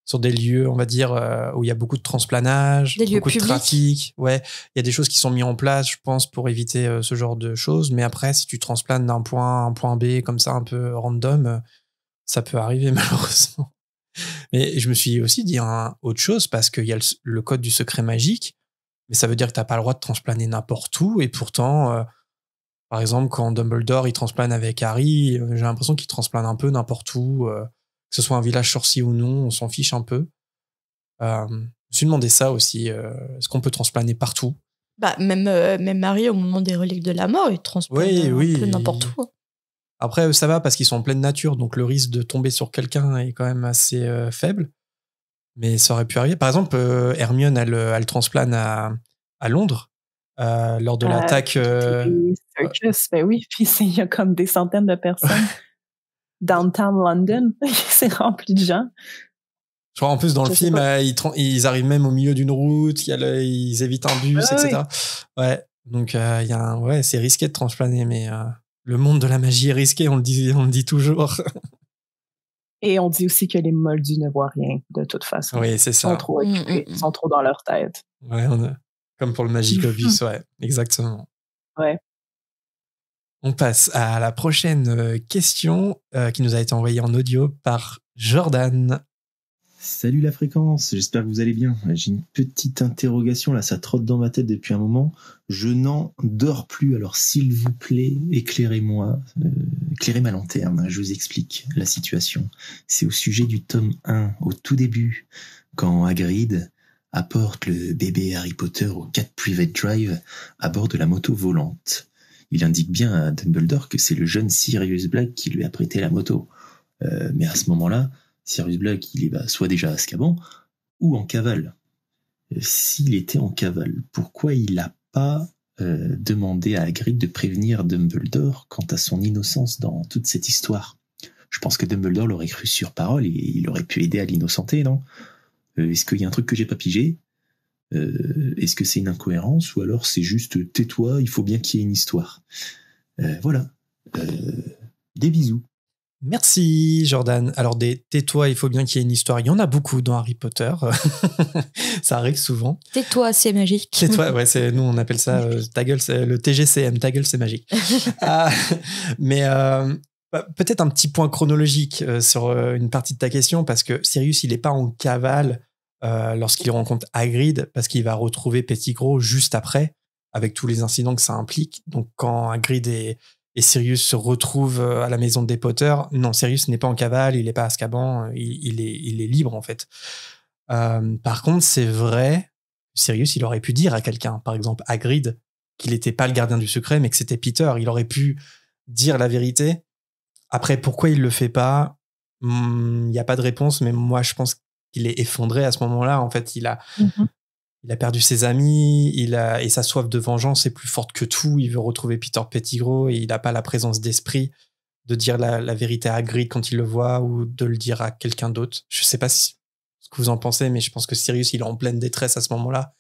sur des lieux, on va dire, où il y a beaucoup de transplanage, Des lieux beaucoup de publics. trafic. Ouais, il y a des choses qui sont mises en place, je pense, pour éviter ce genre de choses. Mais après, si tu transplanes d'un point A à un point B comme ça, un peu random, ça peut arriver malheureusement. Mais je me suis aussi dit autre chose parce qu'il y a le code du secret magique, mais ça veut dire que t'as pas le droit de transplaner n'importe où. Et pourtant, par exemple, quand Dumbledore il transplane avec Harry, j'ai l'impression qu'il transplane un peu n'importe où, que ce soit un village sorcier ou non, on s'en fiche un peu. Je me suis demandé ça aussi. Est-ce qu'on peut transplaner partout? Bah, même Harry, au moment des reliques de la mort, il transplane un peu n'importe où. Après, ça va parce qu'ils sont en pleine nature, donc le risque de tomber sur quelqu'un est quand même assez faible. Mais ça aurait pu arriver. Par exemple, Hermione, elle transplane à Londres lors de l'attaque. Circus, ben oui, puis il y a comme des centaines de personnes. Downtown London, c'est rempli de gens. Je crois en plus dans le film, ils arrivent même au milieu d'une route, ils évitent un bus, etc. Oui. Ouais, donc c'est risqué de transplaner, mais le monde de la magie est risqué, on le dit toujours. Et on dit aussi que les moldus ne voient rien, de toute façon. Oui, c'est ça. Ils sont trop occupés, ils sont trop dans leur tête. Ouais, comme pour le Magicobus, ouais, exactement. Ouais. On passe à la prochaine question qui nous a été envoyée en audio par Jordan. Salut la fréquence, j'espère que vous allez bien. J'ai une petite interrogation, là ça trotte dans ma tête depuis un moment. Je n'en dors plus, alors s'il vous plaît, éclairez-moi, éclairez ma lanterne, je vous explique la situation. C'est au sujet du tome 1, au tout début, quand Hagrid apporte le bébé Harry Potter au 4 Private Drive à bord de la moto volante. Il indique bien à Dumbledore que c'est le jeune Sirius Black qui lui a prêté la moto. Mais à ce moment-là, Sirius Black, il est soit déjà à Azkaban ou en cavale. S'il était en cavale, pourquoi il n'a pas demandé à Hagrid de prévenir Dumbledore quant à son innocence dans toute cette histoire? Je pense que Dumbledore l'aurait cru sur parole et il aurait pu aider à l'innocenter, non? Est-ce qu'il y a un truc que j'ai pas pigé? Est-ce que c'est une incohérence ou alors c'est juste tais-toi, il faut bien qu'il y ait une histoire? Voilà. Des bisous. Merci Jordan. Alors des tais-toi, il faut bien qu'il y ait une histoire. Il y en a beaucoup dans Harry Potter. Ça arrive souvent. Tais-toi, c'est magique. Tais-toi, ouais, nous on appelle ça ta gueule, c'est le TGCM, ta gueule c'est magique. Mais peut-être un petit point chronologique sur une partie de ta question, parce que Sirius il est pas en cavale lorsqu'il rencontre Hagrid, parce qu'il va retrouver Pettigrew juste après, avec tous les incidents que ça implique. Donc quand Hagrid et Sirius se retrouvent à la maison des Potter, non, Sirius n'est pas en cavale, il n'est pas à Azkaban, il est libre en fait. Par contre, c'est vrai, Sirius, il aurait pu dire à quelqu'un, par exemple Hagrid, qu'il n'était pas le gardien du secret, mais que c'était Peter. Il aurait pu dire la vérité. Après, pourquoi il le fait pas? Il n'y a pas de réponse, mais moi, je pense qu'il est effondré à ce moment-là. En fait, il a perdu ses amis, et sa soif de vengeance est plus forte que tout. Il veut retrouver Peter Pettigrew et il n'a pas la présence d'esprit de dire la vérité à Hagrid quand il le voit ou de le dire à quelqu'un d'autre. Je sais pas ce que vous en pensez, mais je pense que Sirius, il est en pleine détresse à ce moment-là.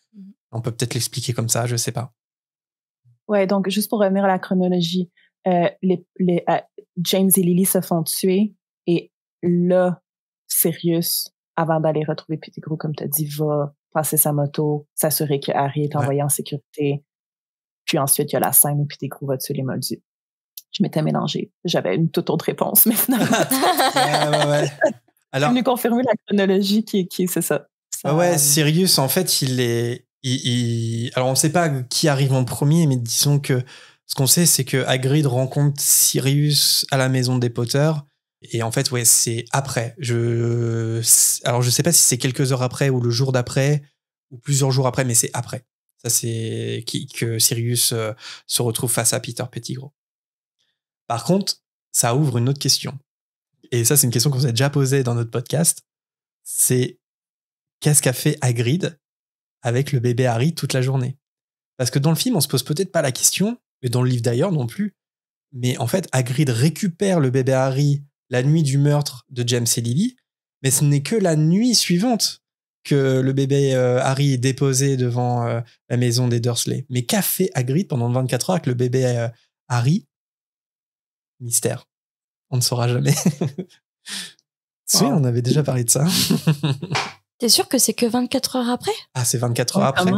On peut peut-être l'expliquer comme ça, je sais pas. Ouais, donc juste pour revenir à la chronologie, James et Lily se font tuer et là, Sirius, avant d'aller retrouver Pettigrew, comme tu as dit, va passer sa moto, s'assurer que Harry est envoyé en sécurité. Puis ensuite, il y a la scène où Pettigrew va tuer les moldus. Je m'étais mélangée. J'avais une toute autre réponse, mais finalement. ouais. Alors, je vais confirmer la chronologie qui c'est ça. Ouais, Sirius, en fait, alors, on ne sait pas qui arrive en premier, mais disons que ce qu'on sait, c'est que Hagrid rencontre Sirius à la maison des Potter. Et en fait, ouais, c'est après. Alors, je sais pas si c'est quelques heures après ou le jour d'après ou plusieurs jours après, mais c'est après. Ça, c'est que Sirius se retrouve face à Peter Pettigrew. Par contre, ça ouvre une autre question. Et ça, c'est une question qu'on s'est déjà posée dans notre podcast. C'est qu'est-ce qu'a fait Hagrid avec le bébé Harry toute la journée? Parce que dans le film, on se pose peut-être pas la question, et dans le livre d'ailleurs non plus. Mais en fait, Hagrid récupère le bébé Harry la nuit du meurtre de James et Lily, mais ce n'est que la nuit suivante que le bébé Harry est déposé devant la maison des Dursley. Mais qu'a fait Hagrid pendant 24 heures avec le bébé Harry? Mystère. On ne saura jamais. Tu sais, on avait déjà parlé de ça. T'es sûr que c'est que 24 heures après? Ah, c'est 24 heures après.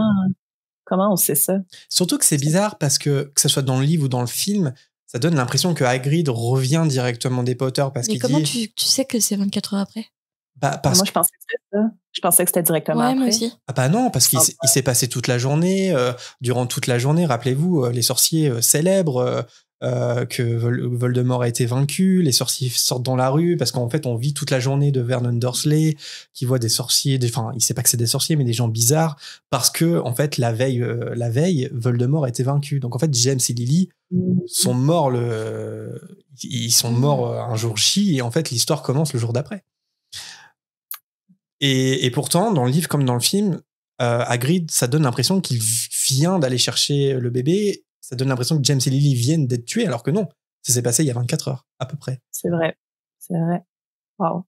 Comment on sait ça? Surtout que c'est bizarre parce que ce soit dans le livre ou dans le film, ça donne l'impression que Hagrid revient directement des Potter parce Mais qu'il comment dit... tu sais que c'est 24 heures après? Parce Moi, je pensais que c'était ça. Je pensais que c'était directement Ouais, après. moi aussi. Ah bah non, parce qu'il s'est passé toute la journée. Durant toute la journée, rappelez-vous, les sorciers célèbrent que Voldemort a été vaincu. Les sorciers sortent dans la rue parce qu'en fait, on vit toute la journée de Vernon Dursley qui voit des sorciers. Enfin, il sait pas que c'est des sorciers, mais des gens bizarres parce que en fait, la veille, Voldemort a été vaincu. Donc en fait, James et Lily sont morts ils sont morts un jour J et en fait, l'histoire commence le jour d'après. Et pourtant, dans le livre comme dans le film, Hagrid, ça donne l'impression qu'il vient d'aller chercher le bébé. Ça donne l'impression que James et Lily viennent d'être tués, alors que non. Ça s'est passé il y a 24 heures, à peu près. C'est vrai. Wow.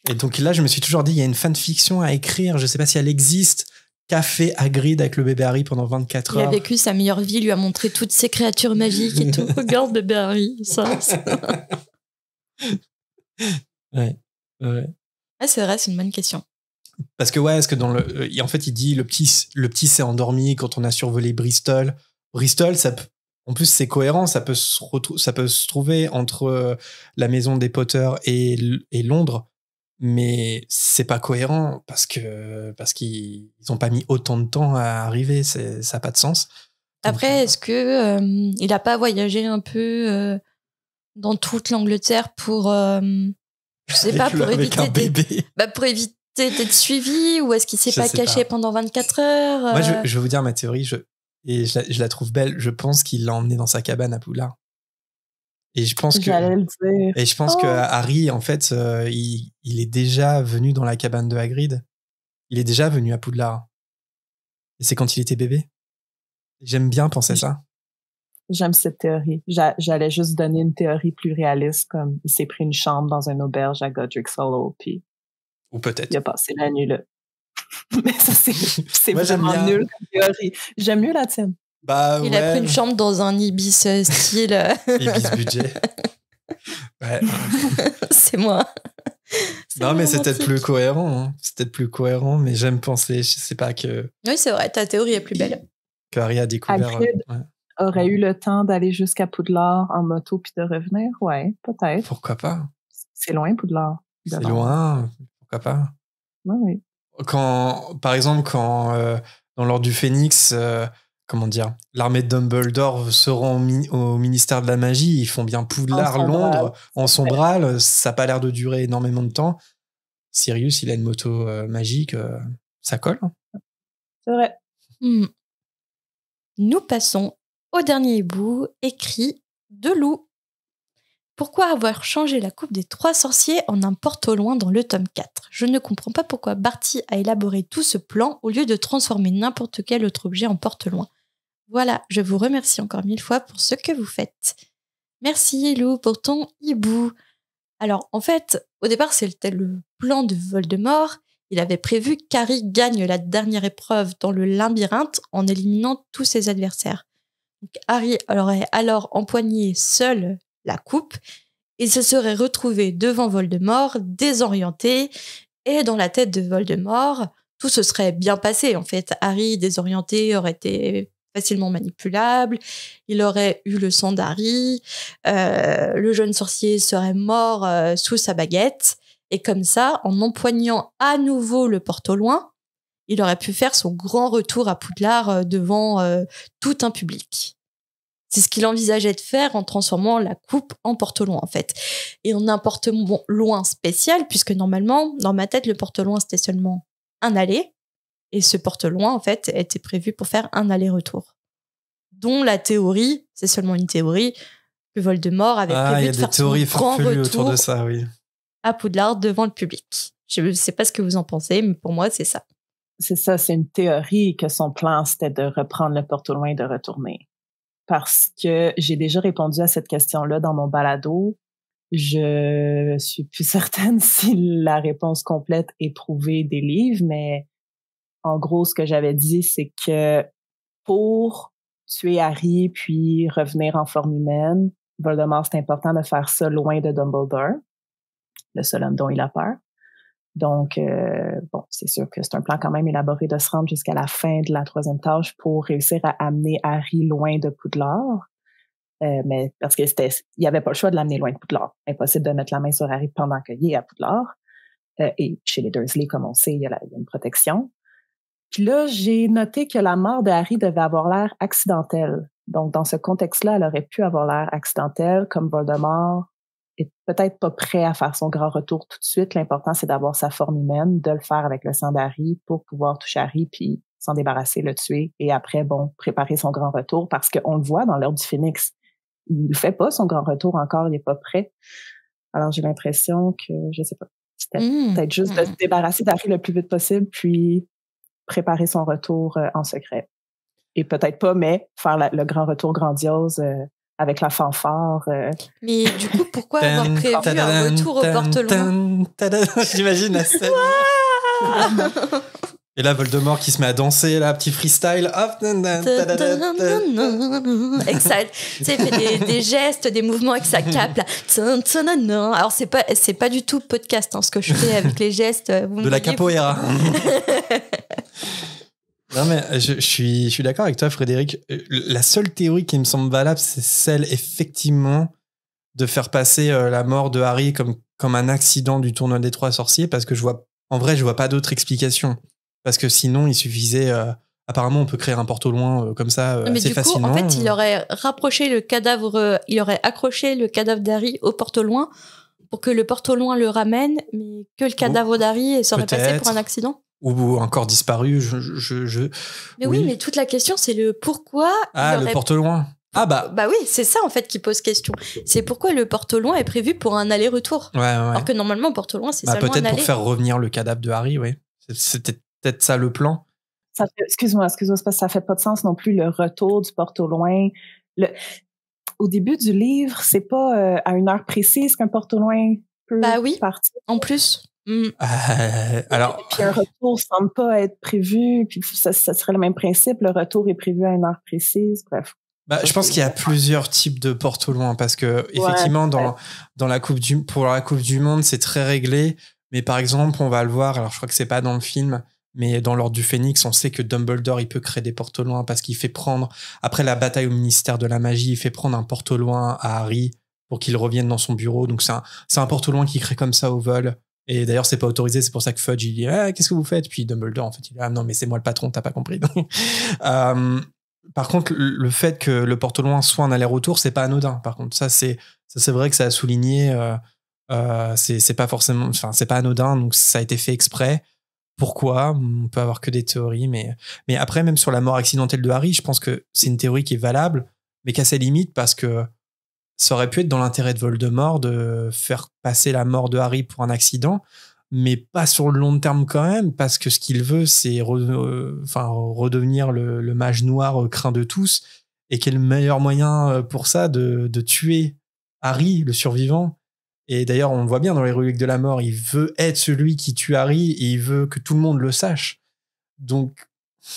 Et donc là, je me suis toujours dit, il y a une fanfiction à écrire. Je sais pas si elle existe. Qu'a fait Hagrid avec le bébé Harry pendant 24 heures? Il a vécu sa meilleure vie, lui a montré toutes ses créatures magiques et tout. Regarde bébé Harry, ça. Ouais. Ah, c'est vrai, c'est une bonne question. Parce que ouais, en fait, il dit le petit s'est endormi quand on a survolé Bristol. Bristol, en plus c'est cohérent, ça peut se trouver entre la maison des Potter et Londres, mais c'est pas cohérent parce qu'ils ont pas mis autant de temps à arriver, ça a pas de sens. Après, est-ce que il a pas voyagé un peu dans toute l'Angleterre pour je sais pas, pour éviter d'être suivi, ou est-ce qu'il s'est pas caché pendant 24 heures? Moi, je vais vous dire ma théorie, je la trouve belle. Je pense qu'il l'a emmené dans sa cabane à Poudlard. Et je pense J'allais le dire. Et je pense que Harry, en fait, il est déjà venu dans la cabane de Hagrid. Il est déjà venu à Poudlard. Et c'est quand il était bébé. J'aime bien penser ça. J'aime cette théorie. J'allais juste donner une théorie plus réaliste, comme il s'est pris une chambre dans une auberge à Godric's Hollow, puis ou peut-être il a passé la nuit là. Mais ça, c'est moi, vraiment nul comme théorie. J'aime mieux la tienne. Bah, il a pris une chambre dans un Ibis style. Ibis budget. Ouais. C'est moi. Non, mais c'est peut-être plus cohérent. Hein. C'est peut-être plus cohérent, mais j'aime penser, je sais pas que... Oui, c'est vrai, ta théorie est plus belle. Que Harry a découvert... Hagrid aurait eu le temps d'aller jusqu'à Poudlard en moto puis de revenir? Ouais, peut-être. Pourquoi pas? C'est loin, Poudlard. C'est loin, pourquoi pas? Oui. Par exemple, dans l'Ordre du Phénix... comment dire, l'armée de Dumbledore se rend au ministère de la magie, ils font bien Poudlard, Londres, en sombral, ça n'a pas l'air de durer énormément de temps. Sirius, il a une moto magique, ça colle. Hein. C'est vrai. Nous passons au dernier hibou, écrit de Lou. Pourquoi avoir changé la coupe des 3 sorciers en un porte-au-loin dans le tome 4? Je ne comprends pas pourquoi Barty a élaboré tout ce plan au lieu de transformer n'importe quel autre objet en porte-loin. Voilà, je vous remercie encore 1000 fois pour ce que vous faites. Merci Lou pour ton hibou. Alors en fait, au départ c'était le plan de Voldemort. Il avait prévu qu'Harry gagne la dernière épreuve dans le labyrinthe en éliminant tous ses adversaires. Donc, Harry aurait alors empoigné seul la coupe et se serait retrouvé devant Voldemort, désorienté, et dans la tête de Voldemort, tout se serait bien passé. En fait, Harry, désorienté, aurait été facilement manipulable, il aurait eu le sang d'Harry, le jeune sorcier serait mort sous sa baguette, et comme ça, en empoignant à nouveau le porte-au-loin, il aurait pu faire son grand retour à Poudlard devant tout un public. C'est ce qu'il envisageait de faire en transformant la coupe en porte-au-loin, en fait. Et en un porte-loin spécial, puisque normalement, dans ma tête, le porte-au-loin, c'était seulement un aller. Et ce porte-loin, en fait, était prévu pour faire un aller-retour. Dont la théorie, c'est seulement une théorie, que Voldemort avait prévu de faire son grand retour autour de ça, oui. à Poudlard devant le public. Je ne sais pas ce que vous en pensez, mais pour moi, c'est ça. C'est ça, c'est une théorie que son plan, c'était de reprendre le porte-au-loin et de retourner. Parce que j'ai déjà répondu à cette question-là dans mon balado. Je suis plus certaine si la réponse complète est prouvée des livres, mais en gros, ce que j'avais dit, c'est que pour tuer Harry puis revenir en forme humaine, Voldemort, c'est important de faire ça loin de Dumbledore. le seul homme dont il a peur. Donc, c'est sûr que c'est un plan quand même élaboré de se rendre jusqu'à la fin de la 3e tâche pour réussir à amener Harry loin de Poudlard. Mais parce que il y avait pas le choix de l'amener loin de Poudlard. Impossible de mettre la main sur Harry pendant qu'il est à Poudlard. Et chez les Dursley, comme on sait, il y a une protection. Puis là, j'ai noté que la mort de Harry devait avoir l'air accidentelle. Donc, dans ce contexte-là, elle aurait pu avoir l'air accidentelle, comme Voldemort est peut-être pas prêt à faire son grand retour tout de suite. L'important, c'est d'avoir sa forme humaine, de le faire avec le sang d'Harry pour pouvoir toucher Harry puis s'en débarrasser, le tuer et après, préparer son grand retour parce qu'on le voit dans l'Ordre du Phénix. Il ne fait pas son grand retour encore, il n'est pas prêt. Alors, j'ai l'impression que, je sais pas, c'était peut-être juste de se débarrasser d'Harry le plus vite possible puis préparer son retour en secret. Et peut-être pas, mais faire le grand retour grandiose avec la fanfare. Mais du coup, pourquoi avoir prévu un retour aux portes loin? J'imagine la scène. Et là, Voldemort qui se met à danser, là, petit freestyle. Hop, Excite. Tu sais, il fait des gestes, des mouvements avec sa cape, là. Alors, c'est pas du tout podcast, hein, ce que je fais avec les gestes. De la capoeira. Non, mais je suis d'accord avec toi, Frédéric. La seule théorie qui me semble valable, c'est celle, effectivement, de faire passer la mort de Harry comme un accident du tournoi des 3 sorciers, parce que je vois pas d'autre explication. Parce que sinon, il suffisait... apparemment, on peut créer un porte au loin comme ça mais assez facilement. En fait, il aurait accroché le cadavre d'Harry au porte au loin pour que le porte au loin le ramène, mais que le cadavre d'Harry serait passé pour un accident. Ou encore disparu. Mais oui, mais toute la question, c'est le pourquoi. Le porte au loin. Ah bah oui, c'est ça en fait qui pose question. C'est pourquoi le porte au loin est prévu pour un aller-retour. Ouais. Alors que normalement, porte au loin, c'est seulement un aller. Peut-être pour faire revenir le cadavre de Harry, oui. C'était peut-être ça le plan. Excuse-moi, c'est parce que ça fait pas de sens non plus, le retour du porte au loin. Au début du livre, c'est pas à une heure précise qu'un porte au loin peut partir. En plus. Alors, et puis un retour semble pas être prévu, puis ça serait le même principe, le retour est prévu à une heure précise, bref. Je pense qu'il y a plusieurs types de porte au loin parce que effectivement dans la pour la Coupe du Monde, c'est très réglé, mais par exemple, on va le voir, alors je crois que c'est pas dans le film, mais dans l'Ordre du Phénix, on sait que Dumbledore, il peut créer des porte au loin parce qu'il fait prendre, après la bataille au ministère de la magie, il fait prendre un porte au loin à Harry pour qu'il revienne dans son bureau, donc c'est un porte au loin qu'il crée comme ça au vol. Et d'ailleurs, c'est pas autorisé, c'est pour ça que Fudge, il dit qu'est-ce que vous faites? Puis Dumbledore, en fait, il dit non, mais c'est moi le patron, t'as pas compris. Par contre, le fait que le porte au loin soit un aller-retour, c'est pas anodin. Par contre, ça c'est vrai que ça a souligné. C'est pas forcément, enfin, c'est pas anodin, donc ça a été fait exprès. Pourquoi? On peut avoir que des théories, mais après, même sur la mort accidentelle de Harry, je pense que c'est une théorie qui est valable, mais qu'à ses limites, parce que ça aurait pu être dans l'intérêt de Voldemort de faire passer la mort de Harry pour un accident, mais pas sur le long terme quand même, parce que ce qu'il veut, c'est redevenir le mage noir craint de tous, et quel meilleur moyen pour ça de tuer Harry, le survivant. Et d'ailleurs, on le voit bien dans les reliques de la mort, il veut être celui qui tue Harry, et il veut que tout le monde le sache. Donc, vous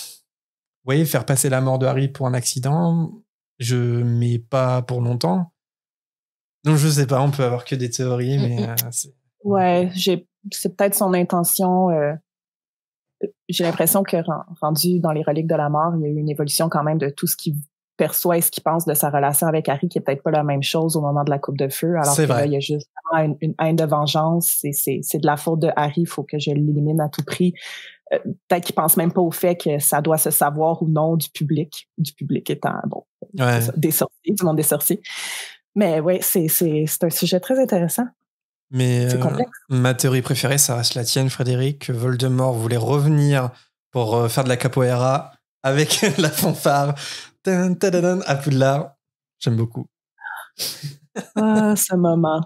voyez, faire passer la mort de Harry pour un accident, mais pas pour longtemps. Donc, je sais pas, on peut avoir que des théories, mais... c'est peut-être son intention. J'ai l'impression que rendu dans les reliques de la mort, il y a eu une évolution quand même de tout ce qu'il perçoit et ce qu'il pense de sa relation avec Harry, qui est peut-être pas la même chose au moment de la coupe de feu. Alors que là, il y a juste une haine de vengeance. C'est de la faute de Harry, il faut que je l'élimine à tout prix. Peut-être qu'il pense même pas au fait que ça doit se savoir ou non du public étant, des sorciers, du monde des sorciers. Mais oui, c'est un sujet très intéressant. Mais ma théorie préférée, ça reste la tienne, Frédéric, que Voldemort voulait revenir pour faire de la capoeira avec la fanfare à Poudlard. J'aime beaucoup. Ce moment.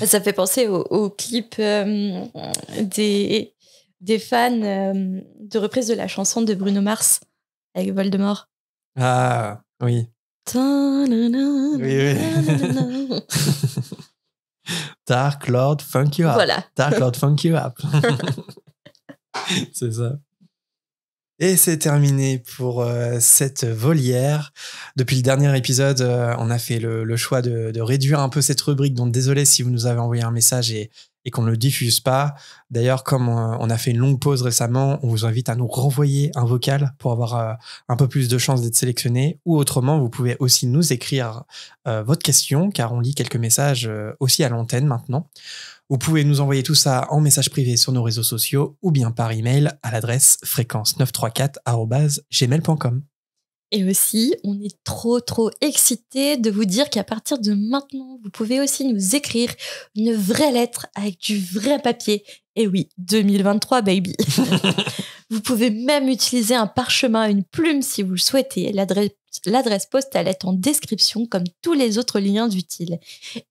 Ça fait penser au clip des fans de reprise de la chanson de Bruno Mars avec Voldemort. Ah, oui. Oui. Dark Lord Funk You Up. Voilà. Dark Lord Funk You Up. C'est ça. Et c'est terminé pour cette volière. Depuis le dernier épisode, on a fait le choix de réduire un peu cette rubrique. Donc désolé si vous nous avez envoyé un message et qu'on ne le diffuse pas. D'ailleurs, comme on a fait une longue pause récemment, on vous invite à nous renvoyer un vocal pour avoir un peu plus de chances d'être sélectionné. Ou autrement, vous pouvez aussi nous écrire votre question, car on lit quelques messages aussi à l'antenne maintenant. Vous pouvez nous envoyer tout ça en message privé sur nos réseaux sociaux ou bien par email à l'adresse fréquence934@gmail.com. Et aussi, on est trop excités de vous dire qu'à partir de maintenant, vous pouvez aussi nous écrire une vraie lettre avec du vrai papier. Et oui, 2023, baby. Vous pouvez même utiliser un parchemin, une plume si vous le souhaitez. L'adresse postale est en description comme tous les autres liens utiles.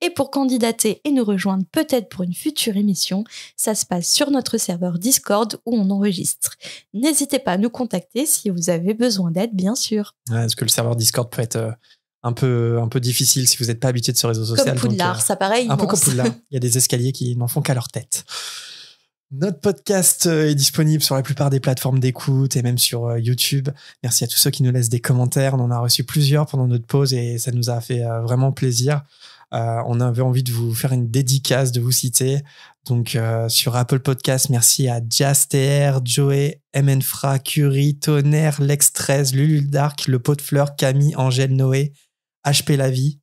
Et pour candidater et nous rejoindre peut-être pour une future émission, ça se passe sur notre serveur Discord où on enregistre. N'hésitez pas à nous contacter si vous avez besoin d'aide, bien sûr. Ouais, parce que le serveur Discord peut être un peu difficile si vous n'êtes pas habitué de ce réseau social. Comme Poudlard, ça paraît immense. Un peu comme Poudlard. Il y a des escaliers qui n'en font qu'à leur tête. Notre podcast est disponible sur la plupart des plateformes d'écoute et même sur YouTube. Merci à tous ceux qui nous laissent des commentaires. On en a reçu plusieurs pendant notre pause et ça nous a fait vraiment plaisir. On avait envie de vous faire une dédicace, de vous citer. Donc sur Apple Podcast, merci à JazTR, Joey, Mnfra, Curie, Tonnerre, Lex13, Lulul Dark, Le Pot de Fleurs, Camille, Angèle, Noé, HP la vie,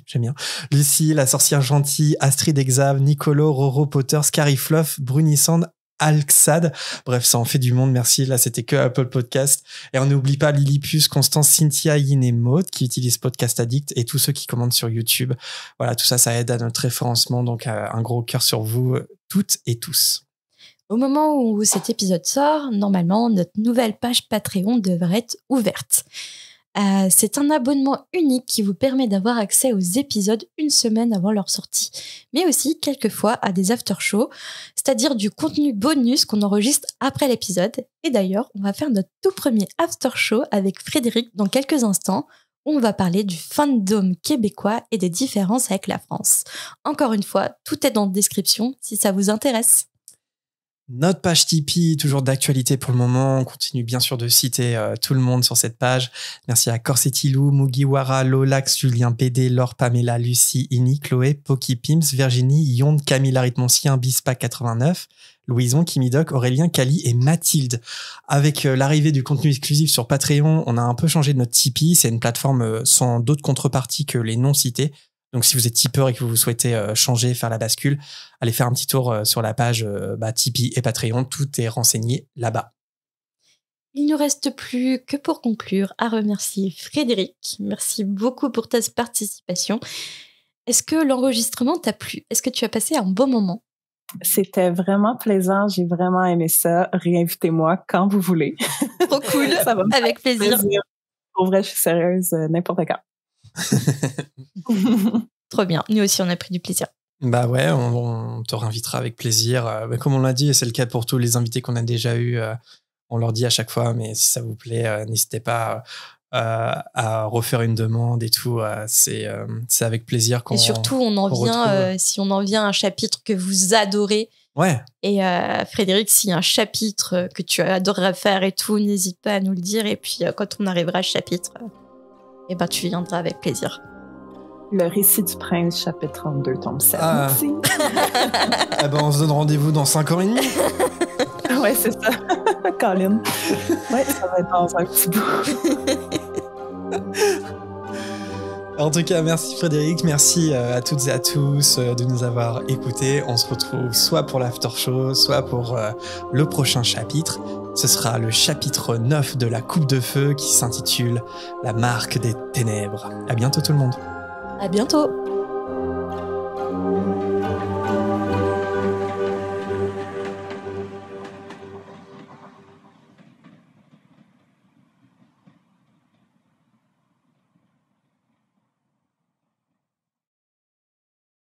j'aime bien. Lucie, la sorcière gentille, Astrid Exave, Nicolo, Roro Potter, Scarifluff, Brunissande, Alxad. Bref, ça en fait du monde, merci. Là, c'était que Apple Podcast. Et on n'oublie pas Lillipus, Constance, Cynthia, Yin et Maud qui utilisent Podcast Addict et tous ceux qui commandent sur YouTube. Voilà, tout ça, ça aide à notre référencement. Donc, un gros cœur sur vous, toutes et tous. Au moment où cet épisode sort, normalement, notre nouvelle page Patreon devrait être ouverte. C'est un abonnement unique qui vous permet d'avoir accès aux épisodes une semaine avant leur sortie, mais aussi quelquefois à des after-shows, c'est-à-dire du contenu bonus qu'on enregistre après l'épisode. Et d'ailleurs, on va faire notre tout premier after-show avec Frédéric dans quelques instants, où on va parler du fandom québécois et des différences avec la France. Encore une fois, tout est dans la description si ça vous intéresse. Notre page Tipeee, toujours d'actualité pour le moment. On continue bien sûr de citer tout le monde sur cette page. Merci à Corsetilou, Mugiwara, Lolax, Julien PD, Laure, Pamela, Lucie, Ini, Chloé, Poki Pims, Virginie, Yonde, Camille Arithmoncien, Bispa89, Louison, Kimidoc, Aurélien, Kali et Mathilde. Avec l'arrivée du contenu exclusif sur Patreon, on a un peu changé de notre Tipeee. C'est une plateforme sans d'autres contreparties que les non cités. Donc, si vous êtes tipeur et que vous souhaitez changer, faire la bascule, allez faire un petit tour sur la page Tipeee et Patreon. Tout est renseigné là-bas. Il ne nous reste plus que pour conclure à remercier Frédéric. Merci beaucoup pour ta participation. Est-ce que l'enregistrement t'a plu? Est-ce que tu as passé un bon moment? C'était vraiment plaisant. J'ai vraiment aimé ça. Réinvitez-moi quand vous voulez. Trop cool. Ça va avec plaisir. Pour vrai, je suis sérieuse n'importe quand. Trop bien, nous aussi on a pris du plaisir. Bah ouais, on te réinvitera avec plaisir. Comme on l'a dit, et c'est le cas pour tous les invités qu'on a déjà eus, on leur dit à chaque fois, mais si ça vous plaît, n'hésitez pas à refaire une demande et tout. C'est avec plaisir qu'on. Et surtout, on en vient, si on en vient à un chapitre que vous adorez. Ouais. Et Frédéric, s'il y a un chapitre que tu adorerais faire et tout, n'hésite pas à nous le dire. Et puis quand on arrivera à ce chapitre. Eh ben, tu viendras avec plaisir. Le récit du prince, chapitre 32, tome 7. Ah. Ah ben, on se donne rendez-vous dans 5 ans et demi. Ouais, c'est ça. Colin. Ouais, ça va être dans un petit bout. En tout cas, merci Frédéric, merci à toutes et à tous de nous avoir écoutés. On se retrouve soit pour l'after show, soit pour le prochain chapitre. Ce sera le chapitre 9 de la Coupe de Feu qui s'intitule La marque des ténèbres. À bientôt tout le monde. À bientôt.